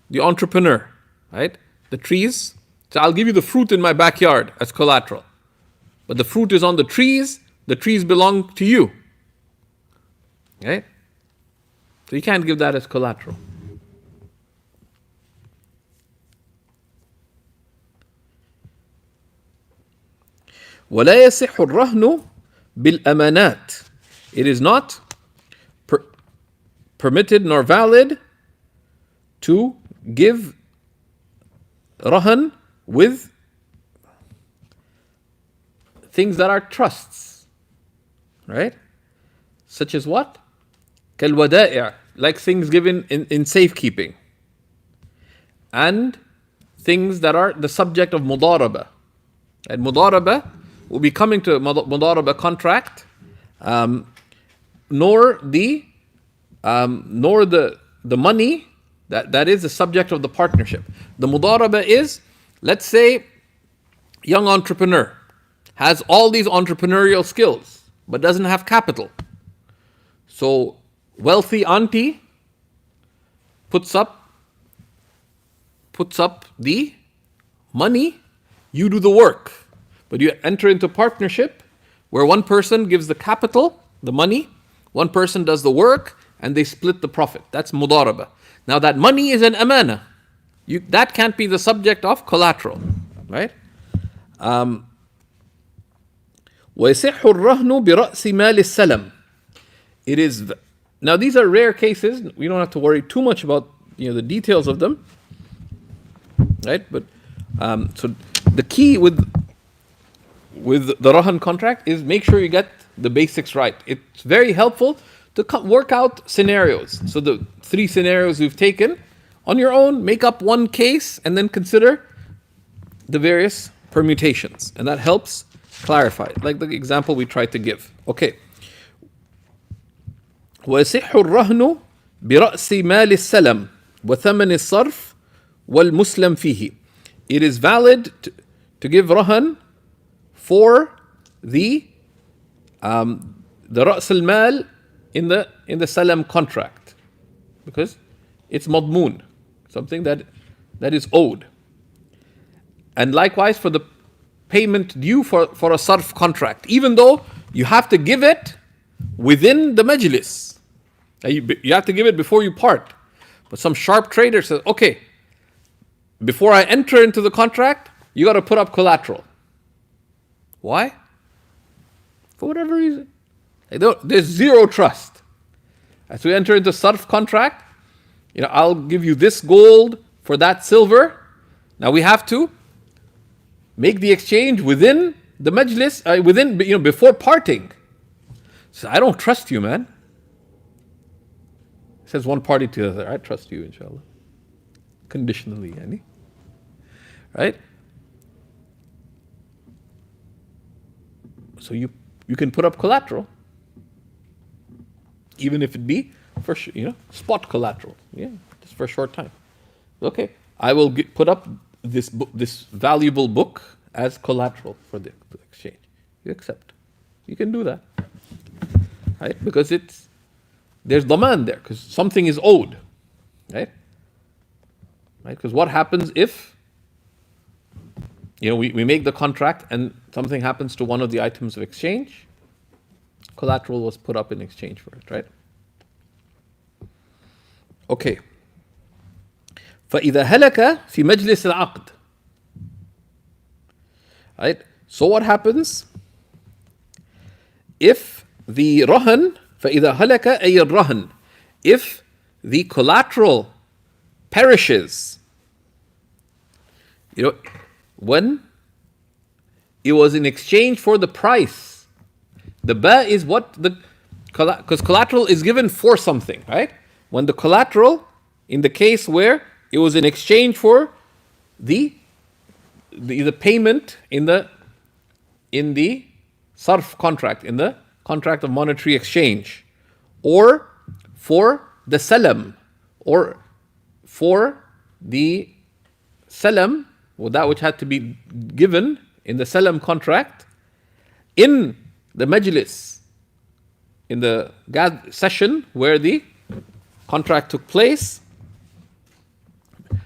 the entrepreneur, right? The trees, so I'll give you the fruit in my backyard as collateral. But the fruit is on the trees belong to you. Right? So you can't give that as collateral. ولا يصح الرهن بالأمانات. It is not permitted nor valid to give rahan with things that are trusts, right? Such as what? كالودائع, like things given in safekeeping, and things that are the subject of mudaraba. And mudaraba, will be coming to mudaraba contract, nor the money that is the subject of the partnership. The mudaraba is, let's say, young entrepreneur has all these entrepreneurial skills but doesn't have capital. So wealthy auntie puts up the money, you do the work. But you enter into partnership where one person gives the capital, the money, one person does the work, and they split the profit. That's mudaraba. Now that money is an amana. That can't be the subject of collateral, right? وَيَصِحُ الرَّهْنُ بِرَأْسِ مَالِ السَّلَمِ. It is, now these are rare cases. We don't have to worry too much about the details of them, right? But so the key with the rahan contract is make sure you get the basics right. It's very helpful to work out scenarios. So the 3 scenarios we've taken on your own, make up one case and then consider the various permutations. And that helps clarify, like the example we tried to give. Okay. وَيَصِحُ الرَّهْنُ بِرَأْسِ مَالِ السَّلَمِ وَثَمَنِ الصَّرْفِ وَالْمُسْلَمْ فِيهِ. It is valid to give rahan for the ra's al-mal in the salam contract, because it's madmoon, something that is owed. And likewise for the payment due for a sarf contract, even though you have to give it within the majlis. You have to give it before you part. But some sharp trader says, okay, before I enter into the contract, you got to put up collateral. Why? For whatever reason. There's zero trust. As we enter into sarf contract, I'll give you this gold for that silver. Now we have to make the exchange within the majlis, before parting. So I don't trust you, man. Says one party to the other, I trust you, inshallah. Conditionally, yani. Right? So you can put up collateral, even if it be for spot collateral, just for a short time. Okay, I will put up this valuable book as collateral for the exchange. You accept. You can do that, right? Because there's demand there, because something is owed, right? Right? Because what happens if we make the contract and something happens to one of the items of exchange? collateral was put up in exchange for it, right? Okay. فإذا هلك في مجلس العقد. Right? So what happens if the رهن فإذا هلك أي الرهن, if the collateral perishes, when it was in exchange for the price. The ba is because collateral is given for something, right? When the collateral, in the case where it was in exchange for the payment in the sarf contract, in the contract of monetary exchange, or for the salam, or for the salam, or that which had to be given in the salam contract, in the majlis, in the session where the contract took place.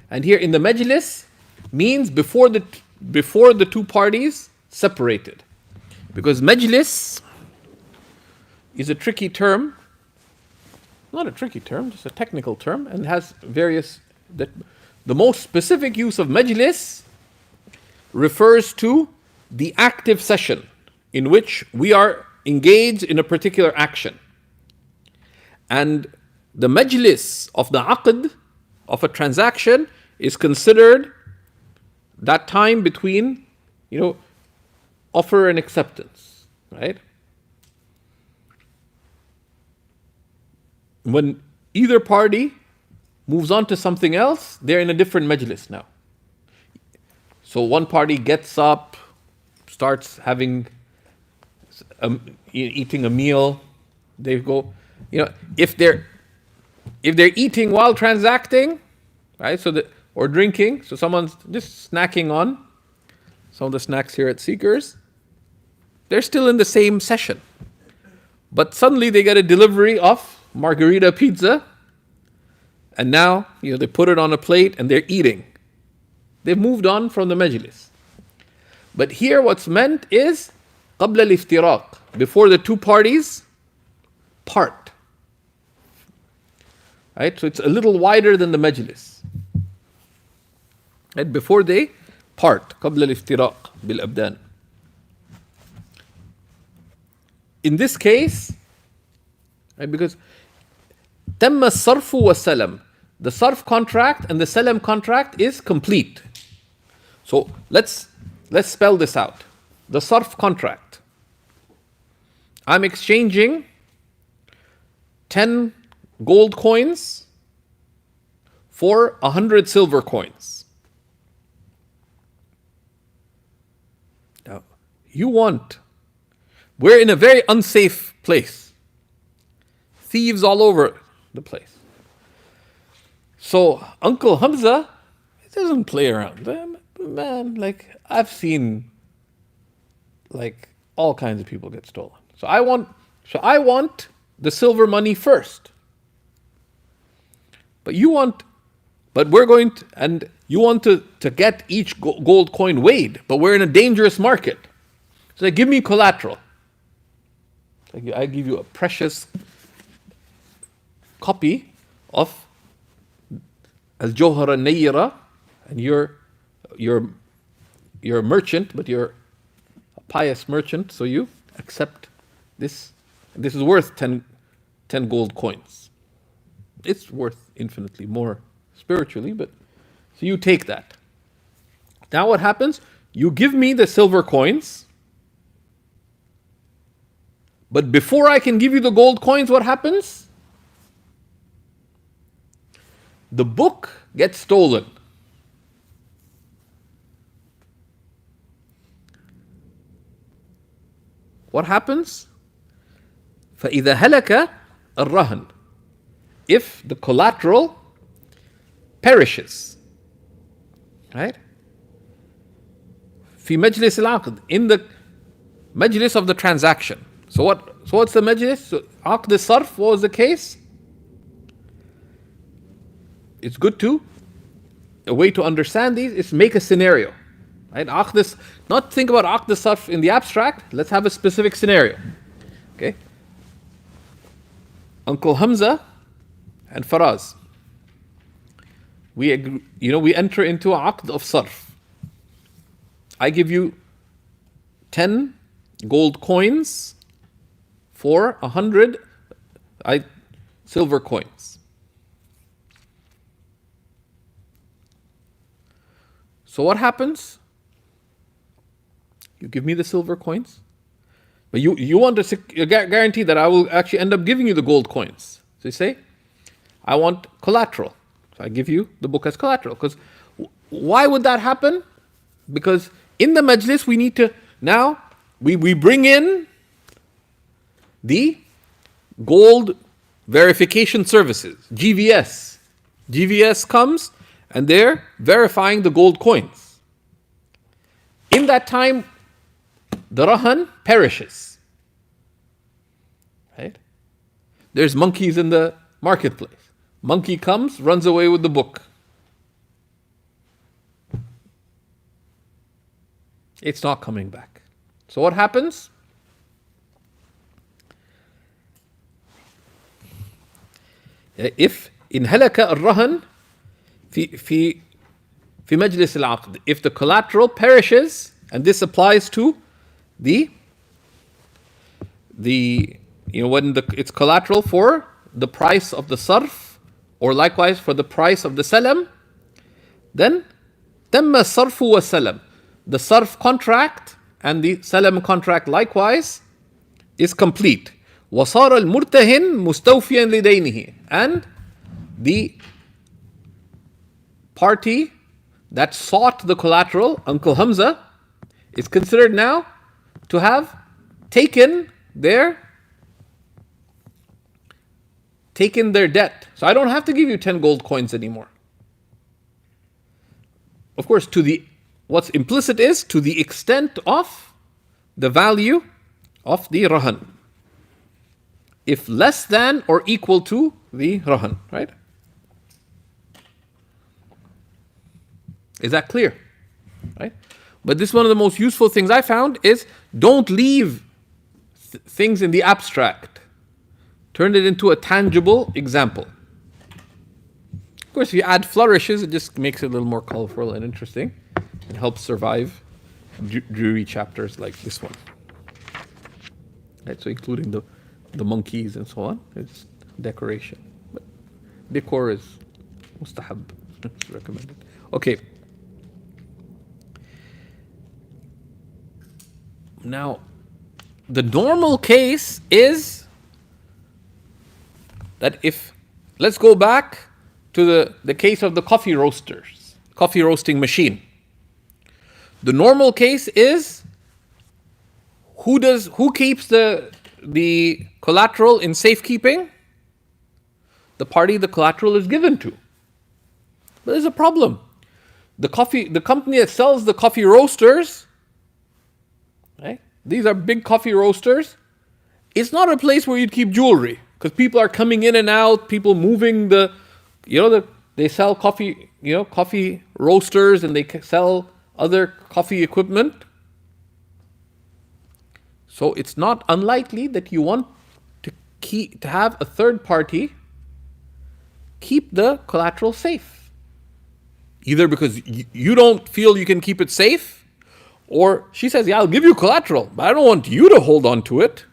And here in the majlis means before the two parties separated. Because majlis is a tricky term, not a tricky term, just a technical term, and has various, the most specific use of majlis refers to the active session in which we are engaged in a particular action. And the majlis of the aqd, of a transaction, is considered that time between, offer and acceptance, right? When either party moves on to something else, they're in a different majlis now. So one party gets up, starts having, eating a meal. They go, if they're eating while transacting, right? Or drinking. So someone's just snacking on some of the snacks here at Seekers. They're still in the same session, but suddenly they get a delivery of margarita pizza, and now they put it on a plate and they're eating. They've moved on from the majlis. But here what's meant is قبل الافتراق, before the two parties part. Right? So it's a little wider than the majlis. Right? Before they part. قبل الافتراق بالأبدان. In this case, right, because تم الصرف والسلم, the sarf contract and the salam contract is complete. So let's spell this out. The sarf contract. I'm exchanging 10 gold coins for 100 silver coins. Now, we're in a very unsafe place. Thieves all over the place. So Uncle Hamza doesn't play around. Man, I've seen all kinds of people get stolen. So I want the silver money first. But you want to get each gold coin weighed, but we're in a dangerous market. So they give me collateral. I give you a precious copy of Al-Jawhara Nayira, and you're a merchant, but you're a pious merchant, so you accept this. This is worth 10 gold coins. It's worth infinitely more spiritually, but so you take that. Now what happens? You give me the silver coins, but before I can give you the gold coins, what happens? The book gets stolen. What happens? فَإِذَا هَلَكَ الرَّهْنُ, if the collateral perishes, right? في مجلس العقد, in the majlis of the transaction. So what's the majlis? So, عقد الصرف, what was the case? It's good a way to understand these is make a scenario. Right? Not think about عقد الصرف in the abstract. Let's have a specific scenario. Okay? Uncle Hamza and Faraz, we agree, we enter into a aqd of sarf. I give you 10 gold coins for 100 silver coins. So what happens? You give me the silver coins, but you want to guarantee that I will actually end up giving you the gold coins. So you say, I want collateral. So I give you the book as collateral. Because why would that happen? Because in the majlis we need to, now we bring in the gold verification services, GVS. GVS comes and they're verifying the gold coins. In that time, the rahan perishes. Right? There's monkeys in the marketplace. Monkey comes, runs away with the book. It's not coming back. So what happens? If انهلك الرهن في مجلس العقد, if the collateral perishes, and this applies to the when it's collateral for the price of the sarf, or likewise for the price of the salam, then تم الصرف والسلم, the sarf contract and the salam contract likewise is complete. وصار المرتهن مستوفيا لدينه, and the party that sought the collateral, Uncle Hamza, is considered now to have taken their debt. So I don't have to give you 10 gold coins anymore. Of course, what's implicit is to the extent of the value of the rahan. If less than or equal to the rahan, right? Is that clear? Right? But this is one of the most useful things I found is don't leave things in the abstract. Turn it into a tangible example. Of course, if you add flourishes, it just makes it a little more colorful and interesting. It helps survive dreary chapters like this one. Right? So including the monkeys and so on. It's decoration. But decor is mustahab. It's recommended. Okay. Now, the normal case is that let's go back to the case of the coffee roasting machine. The normal case is who keeps the collateral in safekeeping? The party the collateral is given to. But there's a problem. The company that sells the coffee roasters, right? These are big coffee roasters. It's not a place where you'd keep jewelry, because people are coming in and out, people moving they sell coffee roasters, and they sell other coffee equipment. So it's not unlikely that you want to have a third party keep the collateral safe. Either because you don't feel you can keep it safe, or she says, yeah, I'll give you collateral, but I don't want you to hold on to it,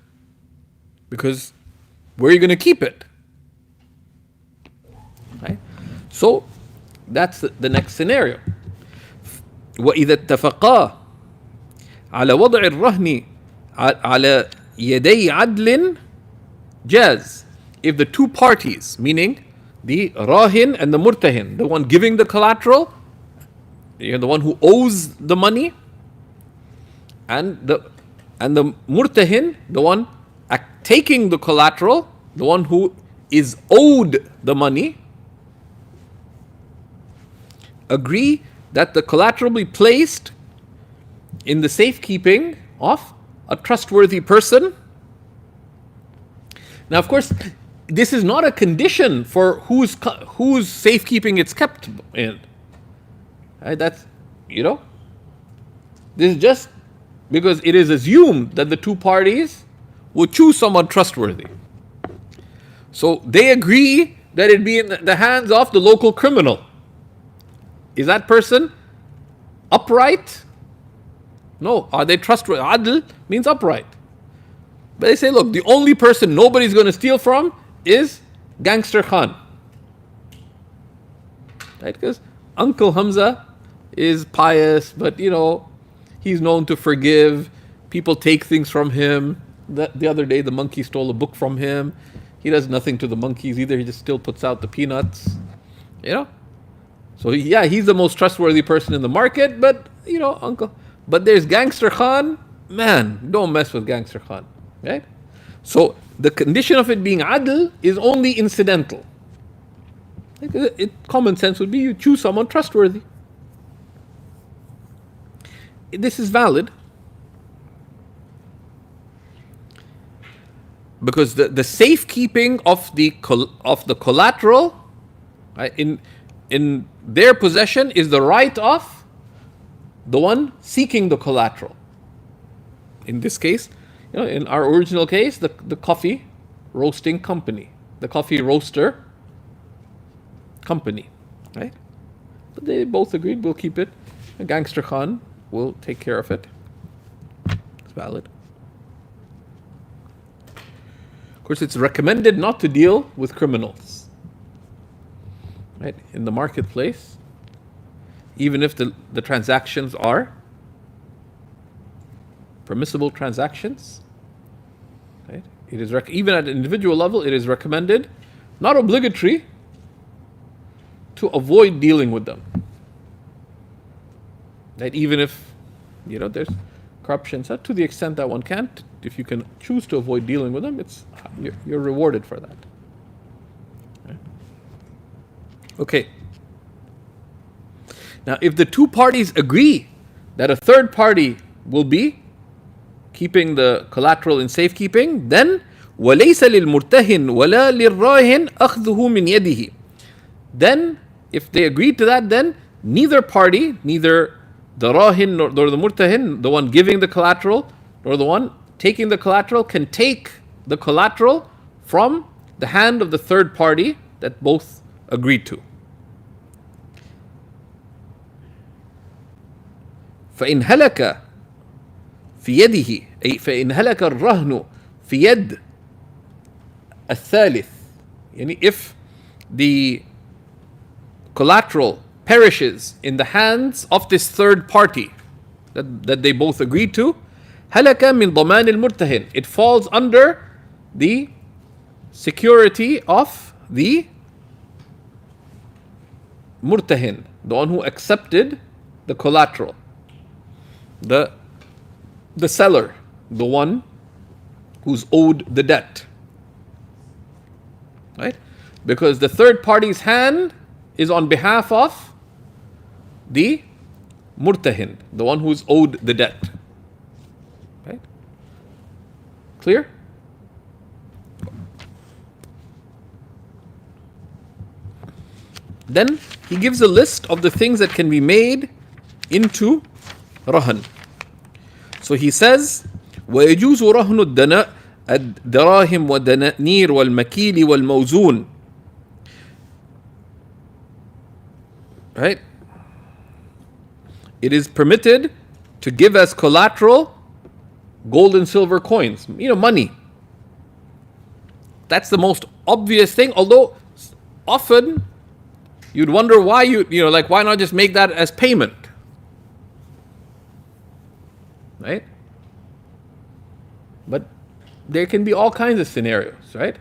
because where are you going to keep it? Right? So that's the next scenario. وإذا اتفقا على وضع الرهن على يدي عدل جاز. If the two parties, meaning the rahin and the murtahin, the one giving the collateral, the one who owes the money, and the murtahin, the one taking the collateral, the one who is owed the money, agree that the collateral be placed in the safekeeping of a trustworthy person. Now, of course, this is not a condition for whose safekeeping it's kept in. Right? This is just because it is assumed that the two parties will choose someone trustworthy. So they agree that it be in the hands of the local criminal. Is that person upright? No. Are they trustworthy? Adl means upright. But they say, look, the only person nobody's going to steal from is Gangster Khan. Right? Because Uncle Hamza is pious, but he's known to forgive. People take things from him. The other day, the monkey stole a book from him. He does nothing to the monkeys either. He just still puts out the peanuts. So yeah, he's the most trustworthy person in the market, but Uncle. But there's Gangster Khan. Man, don't mess with Gangster Khan. Right? So the condition of it being adl is only incidental. Common sense would be you choose someone trustworthy. This is valid because the safekeeping of the collateral, right, in their possession is the right of the one seeking the collateral. In this case, in our original case, the coffee roasting company, the coffee roaster company, right? But they both agreed, we'll keep it. Gangster Khan will take care of it. It's valid. Of course, it's recommended not to deal with criminals, right? In the marketplace, even if the transactions are permissible transactions, right? It is even at an individual level, it is recommended, not obligatory, to avoid dealing with them. That even if there's corruption, so to the extent that one can't, if you can choose to avoid dealing with them, you're rewarded for that. Okay. Now, if the two parties agree that a third party will be keeping the collateral in safekeeping, then وَلَيْسَ لِلْمُرْتَهِنْ وَلَا لِلرَّاهِنْ أَخْذُهُ مِنْ يَدِهِ. Then, if they agree to that, then neither party, neither the rahin nor the murtahin, the one giving the collateral, nor the one taking the collateral, can take the collateral from the hand of the third party that both agreed to. فإن هلك في يده أي فإن هلك الرهن في يد الثالث, يعني if the collateral perishes in the hands of this third party that they both agreed to, هلك من ضمان المرتهن, it falls under the security of the murtahin, the one who accepted the collateral, the seller, the one who's owed the debt, right? Because the third party's hand is on behalf of the murtahin, the one who's owed the debt, right? Clear? Then he gives a list of the things that can be made into rahan. So he says, ويجوز رهن الدراهم والدنانير والمكيل والموزون. Right? It is permitted to give as collateral gold and silver coins, money. That's the most obvious thing, although often you'd wonder why why not just make that as payment? Right? But there can be all kinds of scenarios, right?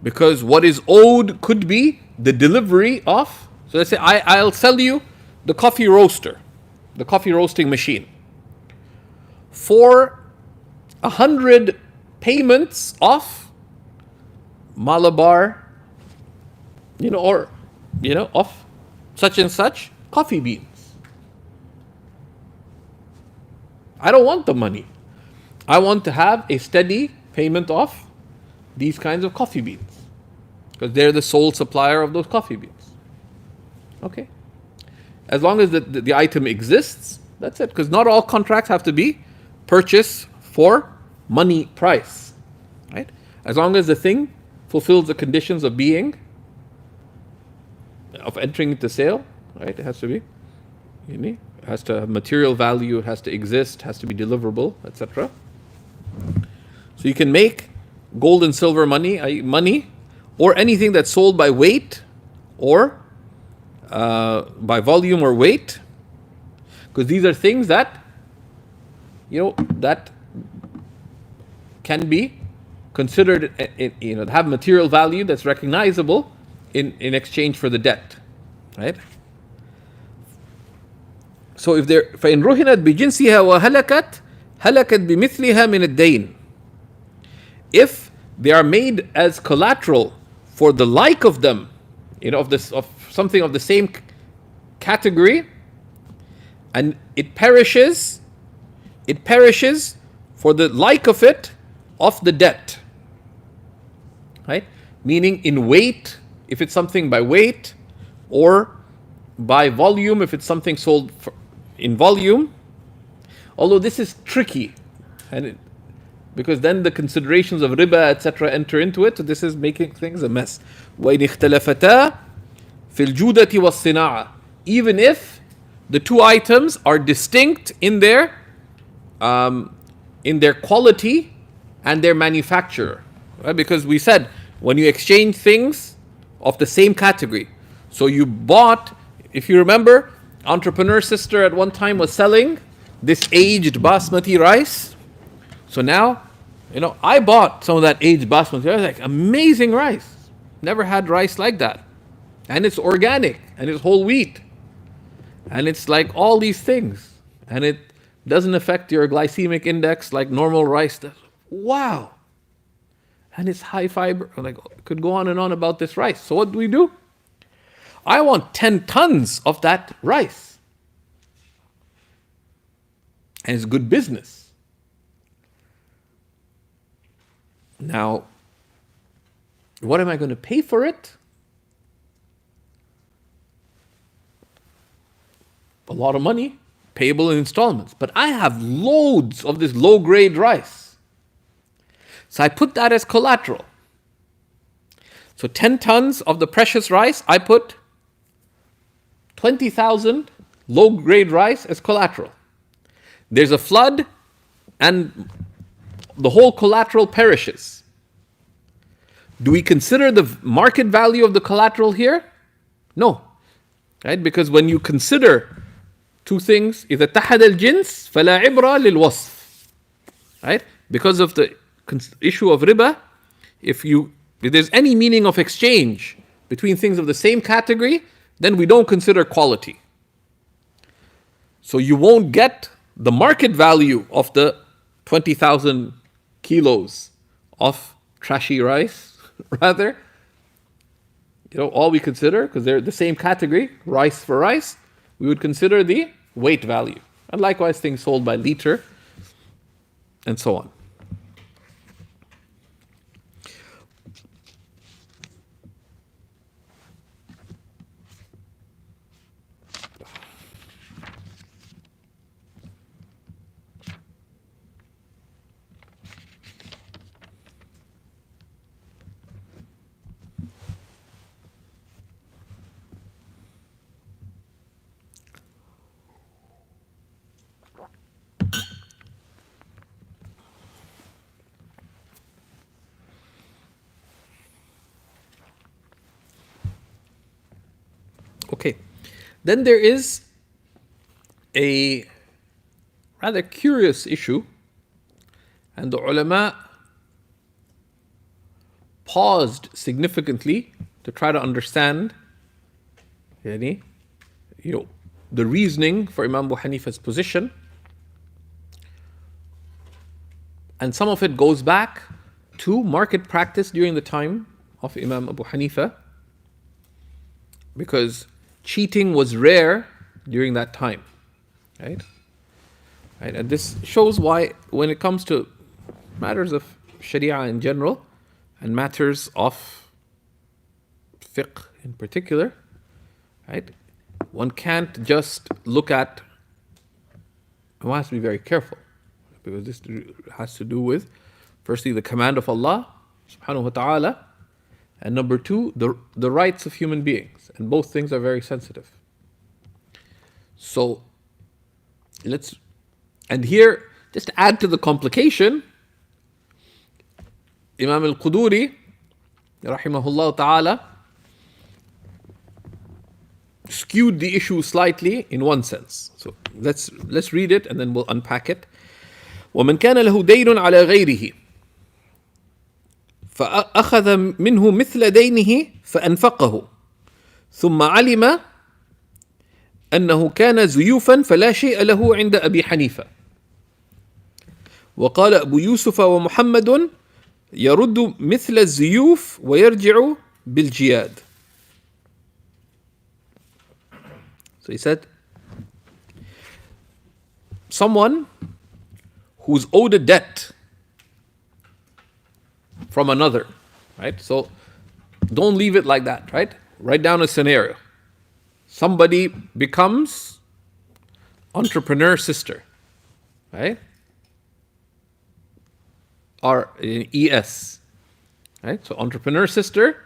Because what is owed could be the delivery of, so let's say I'll sell you the coffee roaster, the coffee roasting machine, for 100 payments of Malabar, of such and such coffee beans. I don't want the money. I want to have a steady payment of these kinds of coffee beans, because they're the sole supplier of those coffee beans. Okay. As long as the item exists, that's it. Because not all contracts have to be purchase for money price. Right? As long as the thing fulfills the conditions of being, of entering into sale, right? It has to be, it has to have material value, it has to exist, has to be deliverable, etc. So you can make gold and silver money, or anything that's sold by weight, or by volume or weight, because these are things that that can be considered, have material value that's recognizable in exchange for the debt, right? So if they're فإن رهنت بجنسها وهلكت هلكت بمثلها من الدين. If they are made as collateral for the like of them, of something of the same category, and it perishes for the like of it of the debt, right? Meaning in weight, if it's something by weight, or by volume, if it's something sold in volume. Although this is tricky, because then the considerations of riba, etc., enter into it. So this is making things a mess. وَإِنِ اخْتَلَفَتَا فِي الْجُودَةِ وَالصِّنَاعَةِ. Even if the two items are distinct in their quality and their manufacturer, right? Because we said when you exchange things of the same category, so you bought, if you remember, entrepreneur sister at one time was selling this aged basmati rice. So now, I bought some of that aged basmati rice, like amazing rice. Never had rice like that. And it's organic, and it's whole wheat. And it's like all these things. And it doesn't affect your glycemic index like normal rice does. Wow. And it's high fiber. Like, could go on and on about this rice. So what do? I want 10 tons of that rice. And it's good business. Now, what am I going to pay for it? A lot of money, payable in installments. But I have loads of this low-grade rice. So I put that as collateral. So 10 tons of the precious rice, I put 20,000 low-grade rice as collateral. There's a flood, and the whole collateral perishes. Do we consider the market value of the collateral here? No. Right? Because when you consider two things, إذا اتحد الجنس فلا عبرة للوصف. Right? Because of the issue of riba, if there's any meaning of exchange between things of the same category, then we don't consider quality. So you won't get the market value of the 20,000 kilos of trashy rice. Rather, all we consider, because they're the same category, rice for rice, we would consider the weight value. And likewise, things sold by liter, and so on. Okay, then there is a rather curious issue, and the ulama paused significantly to try to understand the reasoning for Imam Abu Hanifa's position. And some of it goes back to market practice during the time of Imam Abu Hanifa, because cheating was rare during that time, right? And this shows why, when it comes to matters of Sharia in general and matters of fiqh in particular, right? One can't just look at. One has to be very careful, because this has to do with, firstly, the command of Allah subhanahu wa ta'ala, And number two, the rights of human beings. And both things are very sensitive. So and here, just to add to the complication, Imam al-Quduri, rahimahullah ta'ala, skewed the issue slightly in one sense. So let's read it and then we'll unpack it. وَمَنْ كَانَ لَهُ دَيْنٌ عَلَى غَيْرِهِ فأخذ منه مثل دينه فأنفقه ثم علم أنه كان زيوفا فلا شيء له عند أبي حنيفة وقال أبو يوسف ومحمد يرد مثل الزيوف ويرجع بالجياد. So he said, someone who's owed a debt from another, right? So don't leave it like that, right? Write down a scenario. Somebody becomes entrepreneur sister, right? Or ES, right? So entrepreneur sister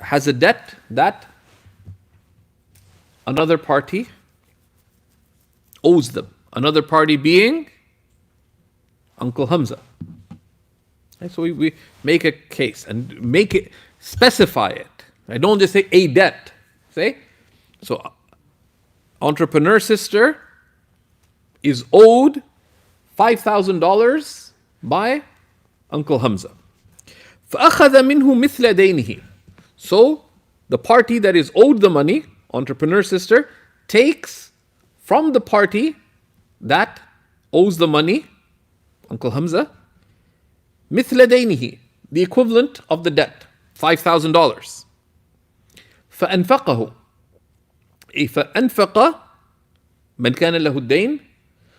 has a debt that another party owes them. Another party being Uncle Hamza. Right? So we make a case and make it, specify it. Right? Don't just say a debt. Say, so entrepreneur sister is owed $5,000 by Uncle Hamza. فأخذ منه مثل دينه. So the party that is owed the money, entrepreneur sister, takes from the party that owes the money, Uncle Hamza, مثل دينه, the equivalent of the debt, $5,000. فأنفقه. فأنفق من كان له الدين.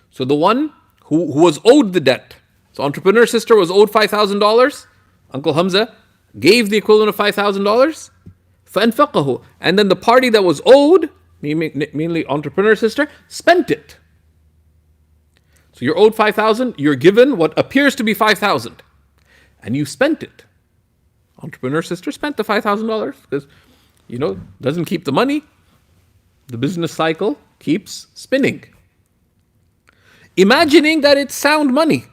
So the one who was owed the debt. So entrepreneur sister was owed $5,000. Uncle Hamza gave the equivalent of $5,000. فأنفقه. And then the party that was owed, mainly entrepreneur sister, spent it. So you're owed 5,000, you're given what appears to be 5,000, and you spent it. Entrepreneur sister spent the $5,000 because, doesn't keep the money. The business cycle keeps spinning. Imagining that it's sound money.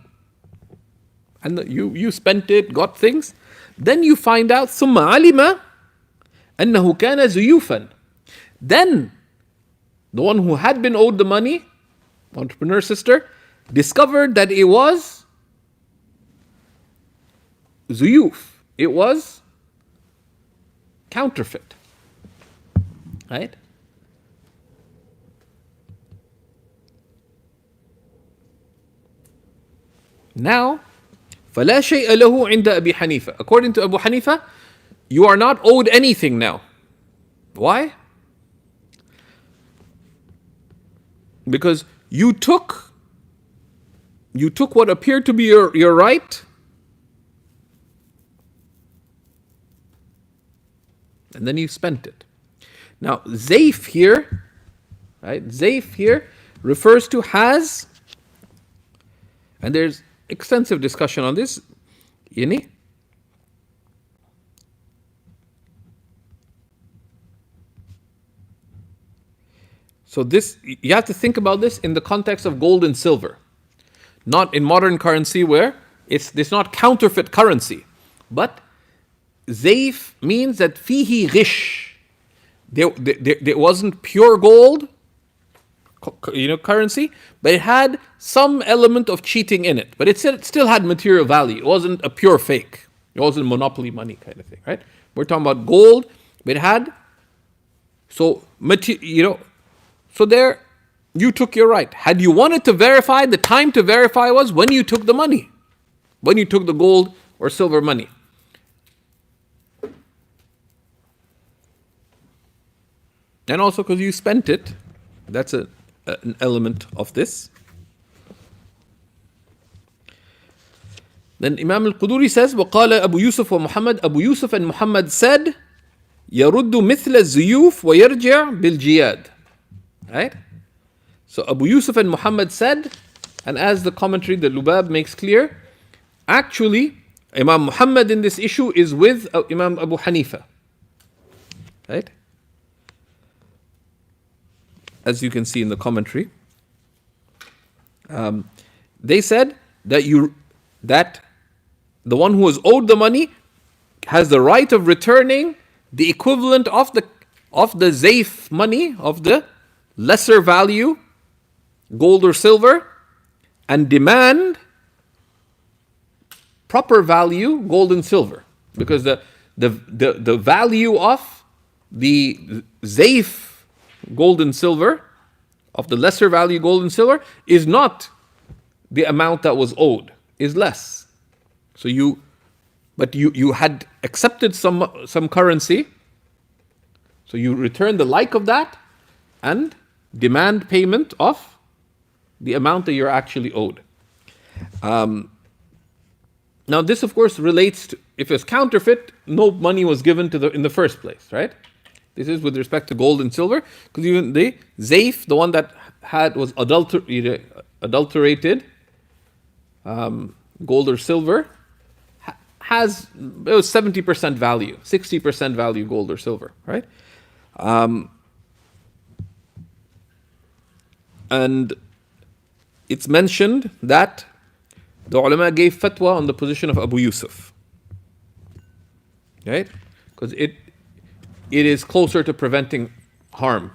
And you spent it, got things. Then you find out, ثُمَّ عَلِمَ أَنَّهُ كَانَ زُيُوفًا. Then, the one who had been owed the money, entrepreneur sister, discovered that it was zuyuf. It was counterfeit. Right? Now, فَلَا شَيْءَ لَهُ عِنْدَ أَبِي حَنِيفَةَ. According to Abu Hanifa, you are not owed anything now. Why? Because you took what appeared to be your right, and then you spent it. Now, Zayf here, right? Zayf here refers to has, and there's extensive discussion on this. So this, you have to think about this in the context of gold and silver. Not in modern currency where it's not counterfeit currency. But Zayf means that fihi ghish. There wasn't pure gold, currency, but it had some element of cheating in it. But it still had material value. It wasn't a pure fake. It wasn't monopoly money kind of thing, right? We're talking about gold, but it had, so there, you took your right. Had you wanted to verify, the time to verify was when you took the money, when you took the gold or silver money. And also because you spent it, that's an element of this. Then Imam al-Quduri says, وَقَالَ أَبُو يُوسُف وَمُحَمَّد. Abu Yusuf and Muhammad said, يَرُدُّ مِثْلَ الزُّيُوفِ وَيَرْجِعْ بِالْجِيَادِ. Right? So Abu Yusuf and Muhammad said, and as the commentary, the Lubab makes clear, actually, Imam Muhammad in this issue is with Imam Abu Hanifa. Right? As you can see in the commentary. They said that the one who is owed the money has the right of returning the equivalent of the zayf money, of the lesser value, gold or silver, and demand proper value, gold and silver. Because the value of the zayf gold and silver, of the lesser value gold and silver, is not the amount that was owed, is less. So you had accepted some currency, so you return the like of that and demand payment of the amount that you're actually owed. Now this of course relates to, if it's counterfeit, no money was given in the first place, right? This is with respect to gold and silver, because even the zayf, the one that was adulterated gold or silver, it was 70% value, 60% value gold or silver, right? And it's mentioned that the ulama gave fatwa on the position of Abu Yusuf, right? Because it is closer to preventing harm.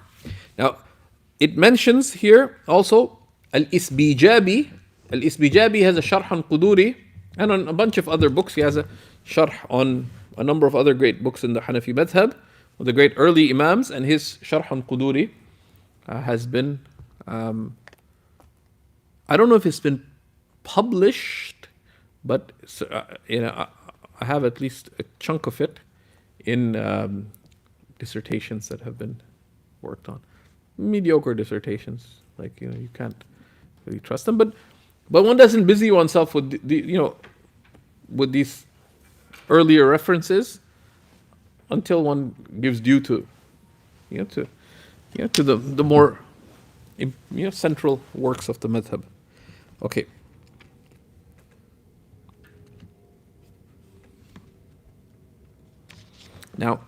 Now, it mentions here also Al-Isbijabi. Al-Isbijabi has a sharh on Quduri, and on a bunch of other books. He has a sharh on a number of other great books in the Hanafi madhab, of the great early Imams, and his sharh on Quduri has been, I don't know if it's been published, but I have at least a chunk of it in dissertations that have been worked on. Mediocre dissertations, you can't really trust them, but one doesn't busy oneself with with these earlier references until one gives due to the more central works of the madhab. Okay. Now,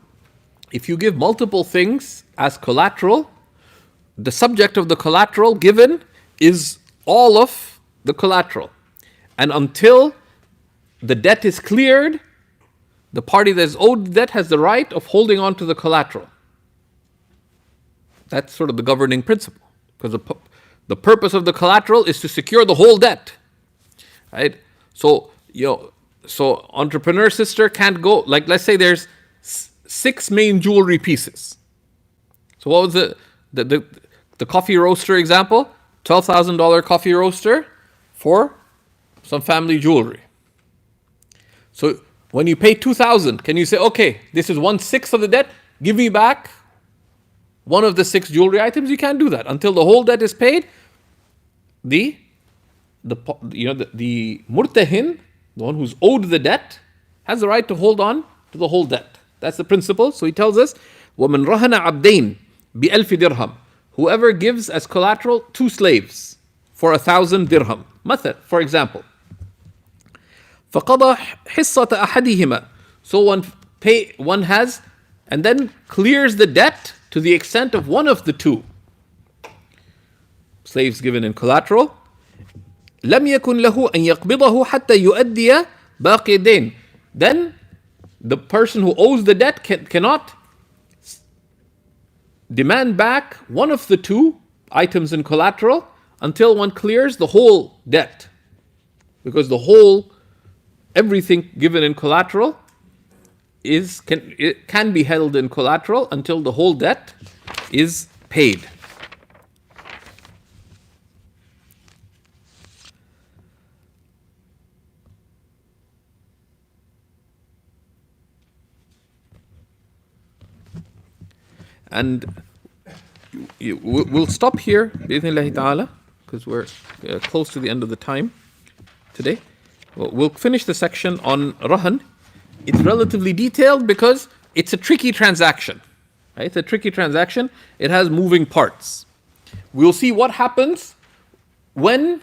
if you give multiple things as collateral, the subject of the collateral given is all of the collateral. And until the debt is cleared, the party that is owed the debt has the right of holding on to the collateral. That's sort of the governing principle. Because the purpose of the collateral is to secure the whole debt. Right? So entrepreneur sister can't go, let's say there's 6 main jewelry pieces. So what was the coffee roaster example? $12,000 coffee roaster for some family jewelry. So when you pay $2,000, can you say, okay, this is 1/6 of the debt, give me back one of the 6 jewelry items? You can't do that. Until the whole debt is paid, the murtahin, the one who's owed the debt, has the right to hold on to the whole debt. That's the principle. So he tells us, وَمَنْ رَهَنَ عَبْدَيْنِ بِأَلْفِ دِرْهَمٍ. Whoever gives as collateral 2 slaves for 1,000 dirham. Mathal, for example. فَقَضَى حِصَّةَ أَحَدِهِمَا. So one has, and then clears the debt to the extent of one of the 2 slaves given in collateral. لَمْ يَكُنْ لَهُ أَنْ يَقْبِضَهُ حَتَّى يُؤَدِّيَ بَاقِي الدَّيْنِ. Then the person who owes the debt cannot demand back one of the 2 items in collateral until one clears the whole debt. Because everything given in collateral can be held in collateral until the whole debt is paid. And we'll stop here, bi'idhnillahi ta'ala, because we're close to the end of the time today. We'll finish the section on rahan. It's relatively detailed because it's a tricky transaction. Right? It's a tricky transaction. It has moving parts. We'll see what happens when,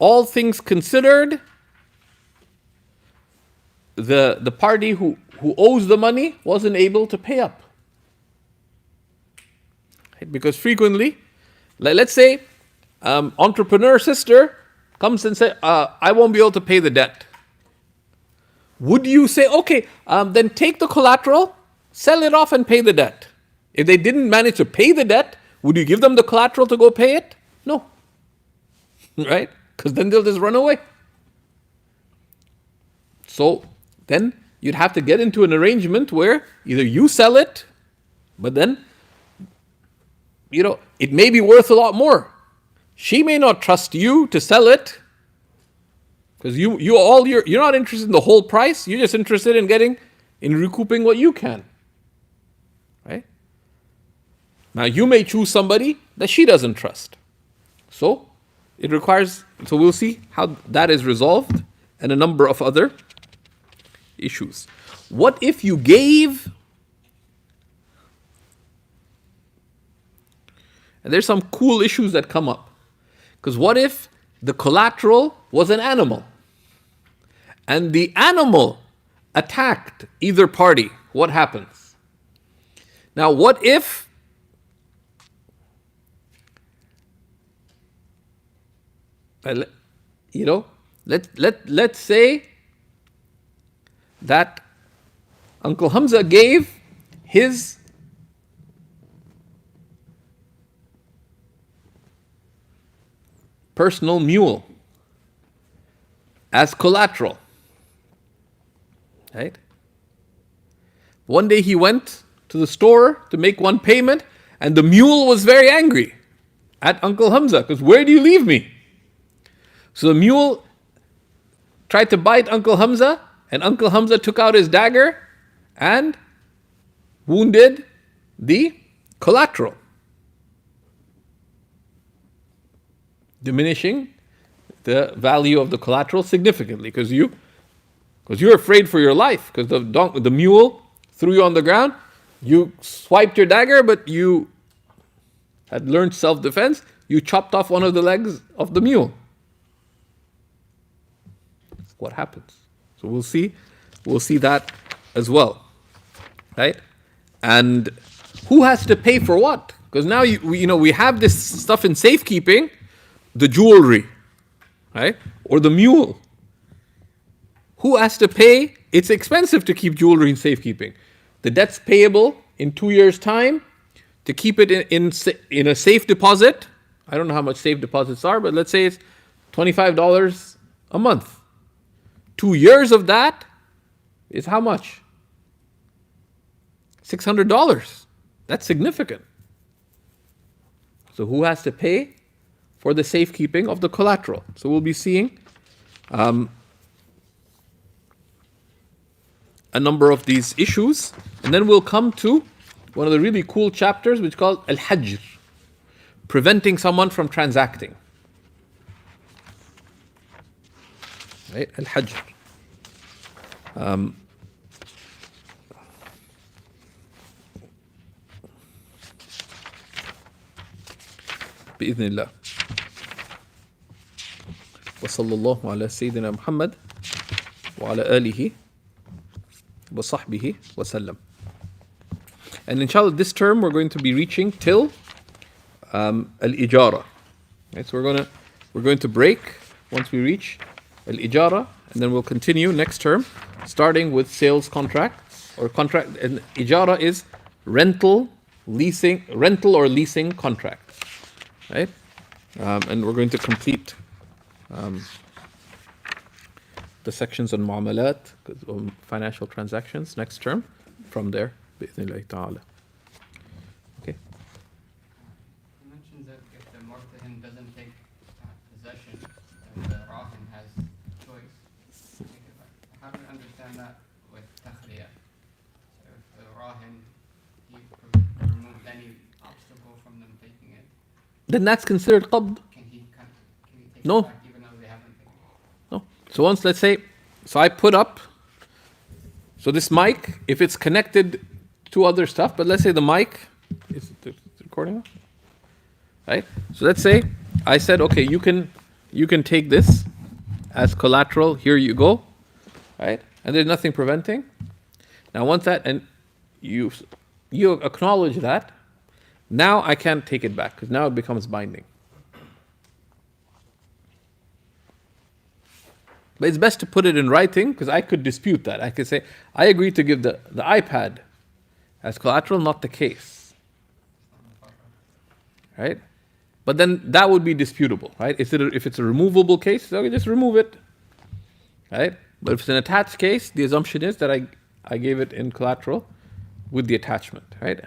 all things considered, the party who owes the money wasn't able to pay up. Right? Because frequently, let's say, entrepreneur sister comes and says, I won't be able to pay the debt. Would you say, okay, then take the collateral, sell it off and pay the debt? If they didn't manage to pay the debt, would you give them the collateral to go pay it? No. Right? Because then they'll just run away. So then you'd have to get into an arrangement where either you sell it, but then, it may be worth a lot more. She may not trust you to sell it, because you're not interested in the whole price. You're just interested in recouping what you can. Right? Now you may choose somebody that she doesn't trust. So we'll see how that is resolved, and a number of other issues. What if you gave, and there's some cool issues that come up, because what if the collateral was an animal, and the animal attacked either party? What happens? Now, what if let's say that Uncle Hamza gave his personal mule as collateral. Right? One day he went to the store to make one payment, and the mule was very angry at Uncle Hamza, because where do you leave me? So the mule tried to bite Uncle Hamza, and Uncle Hamza took out his dagger and wounded the collateral, diminishing the value of the collateral significantly, because you're afraid for your life, because the mule threw you on the ground. You swiped your dagger, but you had learned self-defense. You chopped off one of the legs of the mule. What happens? So we'll see that as well, right? And who has to pay for what? Because now we have this stuff in safekeeping, the jewelry, right, or the mule. Who has to pay? It's expensive to keep jewelry in safekeeping. The debt's payable in 2 years' time. To keep it in a safe deposit, I don't know how much safe deposits are, but let's say it's $25 a month. 2 years of that is how much? $600. That's significant. So who has to pay for the safekeeping of the collateral? So we'll be seeing a number of these issues, and then we'll come to one of the really cool chapters, which is called Al-Hajr, preventing someone from transacting. Right? Al-Hajr. بإذن الله. وصلى الله على سيدنا محمد وعلى آله وصحبه وسلم. And inshallah, this term we're going to be reaching till al-ijara. Right, so we're going to break once we reach al-ijara, and then we'll continue next term, starting with sales contract or contract. And ijara is rental or leasing contract, right? And we're going to complete the sections on mu'amalat, financial transactions, next term, from there. بإذن الله تعالى. Okay.
You mentioned that if the Murtahin doesn't take possession, then the Rahin has choice. How do you understand that with Takhliya? So if the Rahin, he removed any obstacle from them taking it,
Then that's considered qabd.
can he take
No.
it back even though they haven't taken it?
No. So once, let's say, I put up, so this mic, if it's connected to other stuff, but let's say the mic, is it recording now? Right? So let's say I said, okay, you can take this as collateral, here you go, right? and there's nothing preventing. Now once that, and you acknowledge that, now I can't take it back, because now it becomes binding. But it's best to put it in writing, because I could dispute that. I could say, I agree to give the iPad as collateral, not the case. Right? But then that would be disputable, right? If it's a removable case, okay, just remove it. Right? But if it's an attached case, the assumption is that I gave it in collateral with the attachment, right?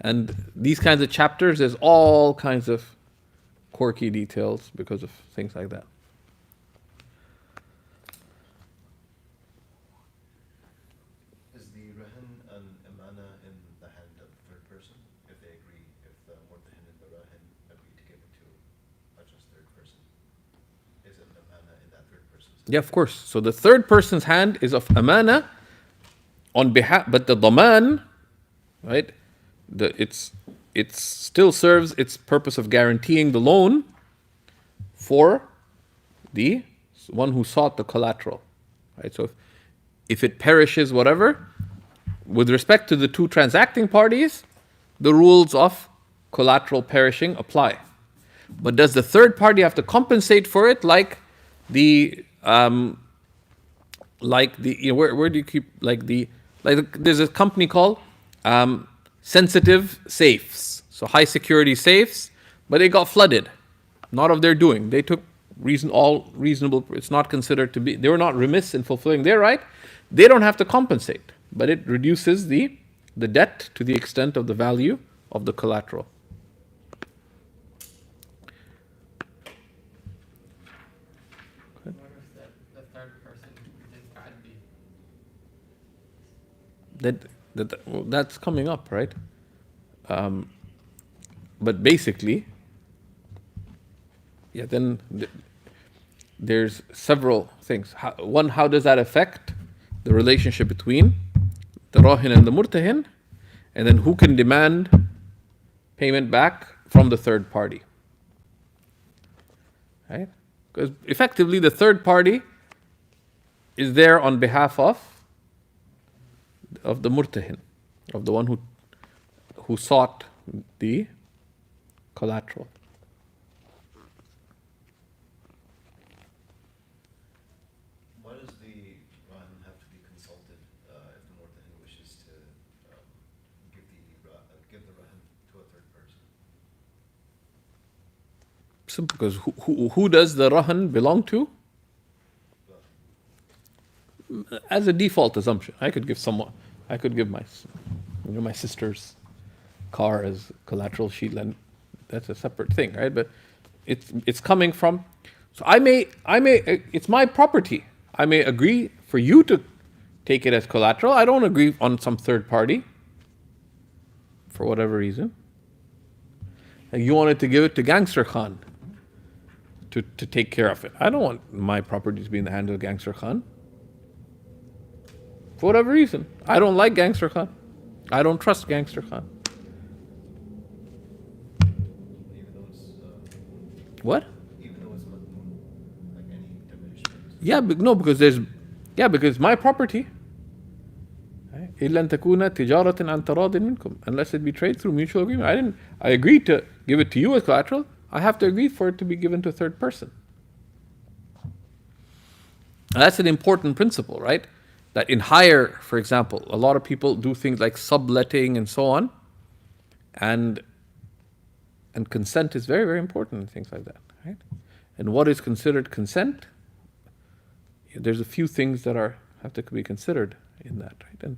And these kinds of chapters, there's all kinds of quirky details because of things like that.
Is the rahan and amana in the hand of the third person? If they agree, if the murtahin and the rahan agree to give it to a just third person, is it amana in that third person's hand?
Yeah, of course. So the third person's hand is of amana on behalf, but the daman, right? It still serves its purpose of guaranteeing the loan for the one who sought the collateral, right? So if it perishes, whatever, with respect to the two transacting parties, the rules of collateral perishing apply. But does the third party have to compensate for it, like the where do you keep there's a company called sensitive safes, so high security safes, but they got flooded, not of their doing. They took all reasonable. It's not considered to be. They were not remiss in fulfilling their right. They don't have to compensate, but it reduces the debt to the extent of the value of the collateral.
What if the third person is Quduri?
That's coming up, right? But basically, then there's several things. One, how does that affect the relationship between the rahin and the murtahin? And then who can demand payment back from the third party? Right? Because effectively the third party is there on behalf of the murtahin, of the one who sought the collateral.
Why does the rahan have to be consulted if the murtahin wishes to give the rahan to a third person?
Simple, because who does the rahan belong to? As a default assumption, I could give my sister's car as collateral. She lend. That's a separate thing, right? But it's coming from. So I may. It's my property. I may agree for you to take it as collateral. I don't agree on some third party. For whatever reason. And you wanted to give it to Gangster Khan to take care of it. I don't want my property to be in the hands of Gangster Khan. For whatever reason. I don't like Gangster Khan. I don't trust Gangster Khan.
Even though it's
What?
even though it's like any diminishment.
Yeah, because it's my property. إِلَّا أَن تَكُونَ تِجَارَةً عَنْ تَرَاضٍ مِنْكُمْ. Unless it be trade through mutual agreement. I agreed to give it to you as collateral. I have to agree for it to be given to a third person. And that's an important principle, right? That in hire, for example, a lot of people do things like subletting and so on. And consent is very, very important in things like that, right? And what is considered consent? There's a few things that have to be considered in that, right? And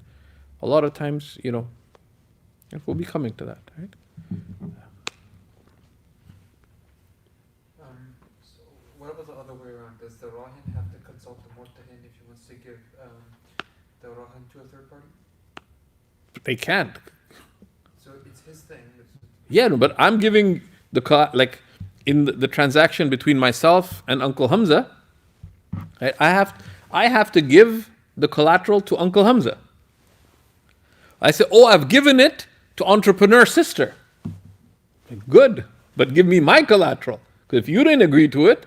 a lot of times, we'll be coming to that, right?
So what about the other way around? Does the rahin have to consult the murtahin if he wants to give the rahin to a third party?
They can't.
So it's his thing.
Yeah, no, but I'm giving in the transaction between myself and Uncle Hamza, right, I have to give the collateral to Uncle Hamza. I say, I've given it to entrepreneur sister. Good, but give me my collateral. Because if you didn't agree to it,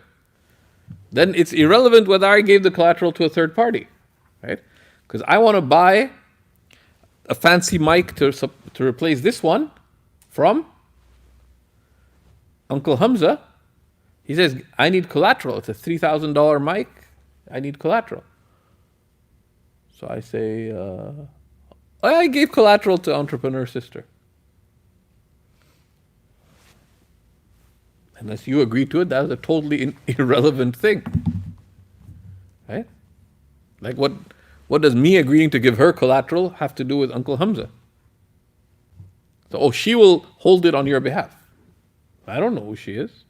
then it's irrelevant whether I gave the collateral to a third party, right? Because I want to buy a fancy mic to replace this one from Uncle Hamza. He says, I need collateral. It's a $3,000 mic. I need collateral. So I say, I gave collateral to entrepreneur sister. Unless you agree to it, that is a totally irrelevant thing. Right? Like what does me agreeing to give her collateral have to do with Uncle Hamza? So, she will hold it on your behalf. I don't know who she is.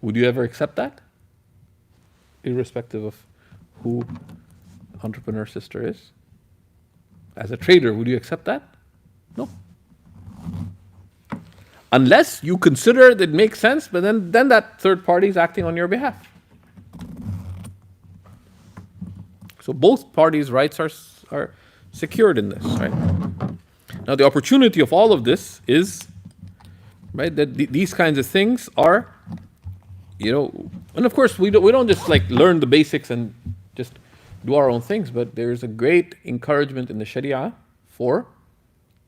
Would you ever accept that? Irrespective of who entrepreneur sister is? As a trader, would you accept that? No. Unless you consider that it makes sense, but then that third party is acting on your behalf. So both parties' rights are secured in this, right? Now the opportunity of all of this is, right, that these kinds of things are, and of course we don't just like learn the basics and just do our own things, but there's a great encouragement in the Sharia for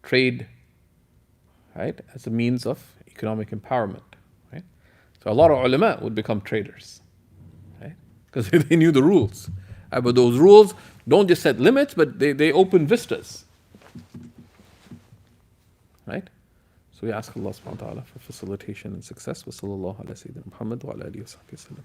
trade, right, as a means of economic empowerment, right? So a lot of ulama would become traders, right? Because they knew the rules. But those rules don't just set limits, but they open vistas, right? So we ask Allah subhanahu wa ta'ala for facilitation and success. Wa sallallahu ala sayyidina Muhammad wa ala alihi wa sahbihi wa sallam.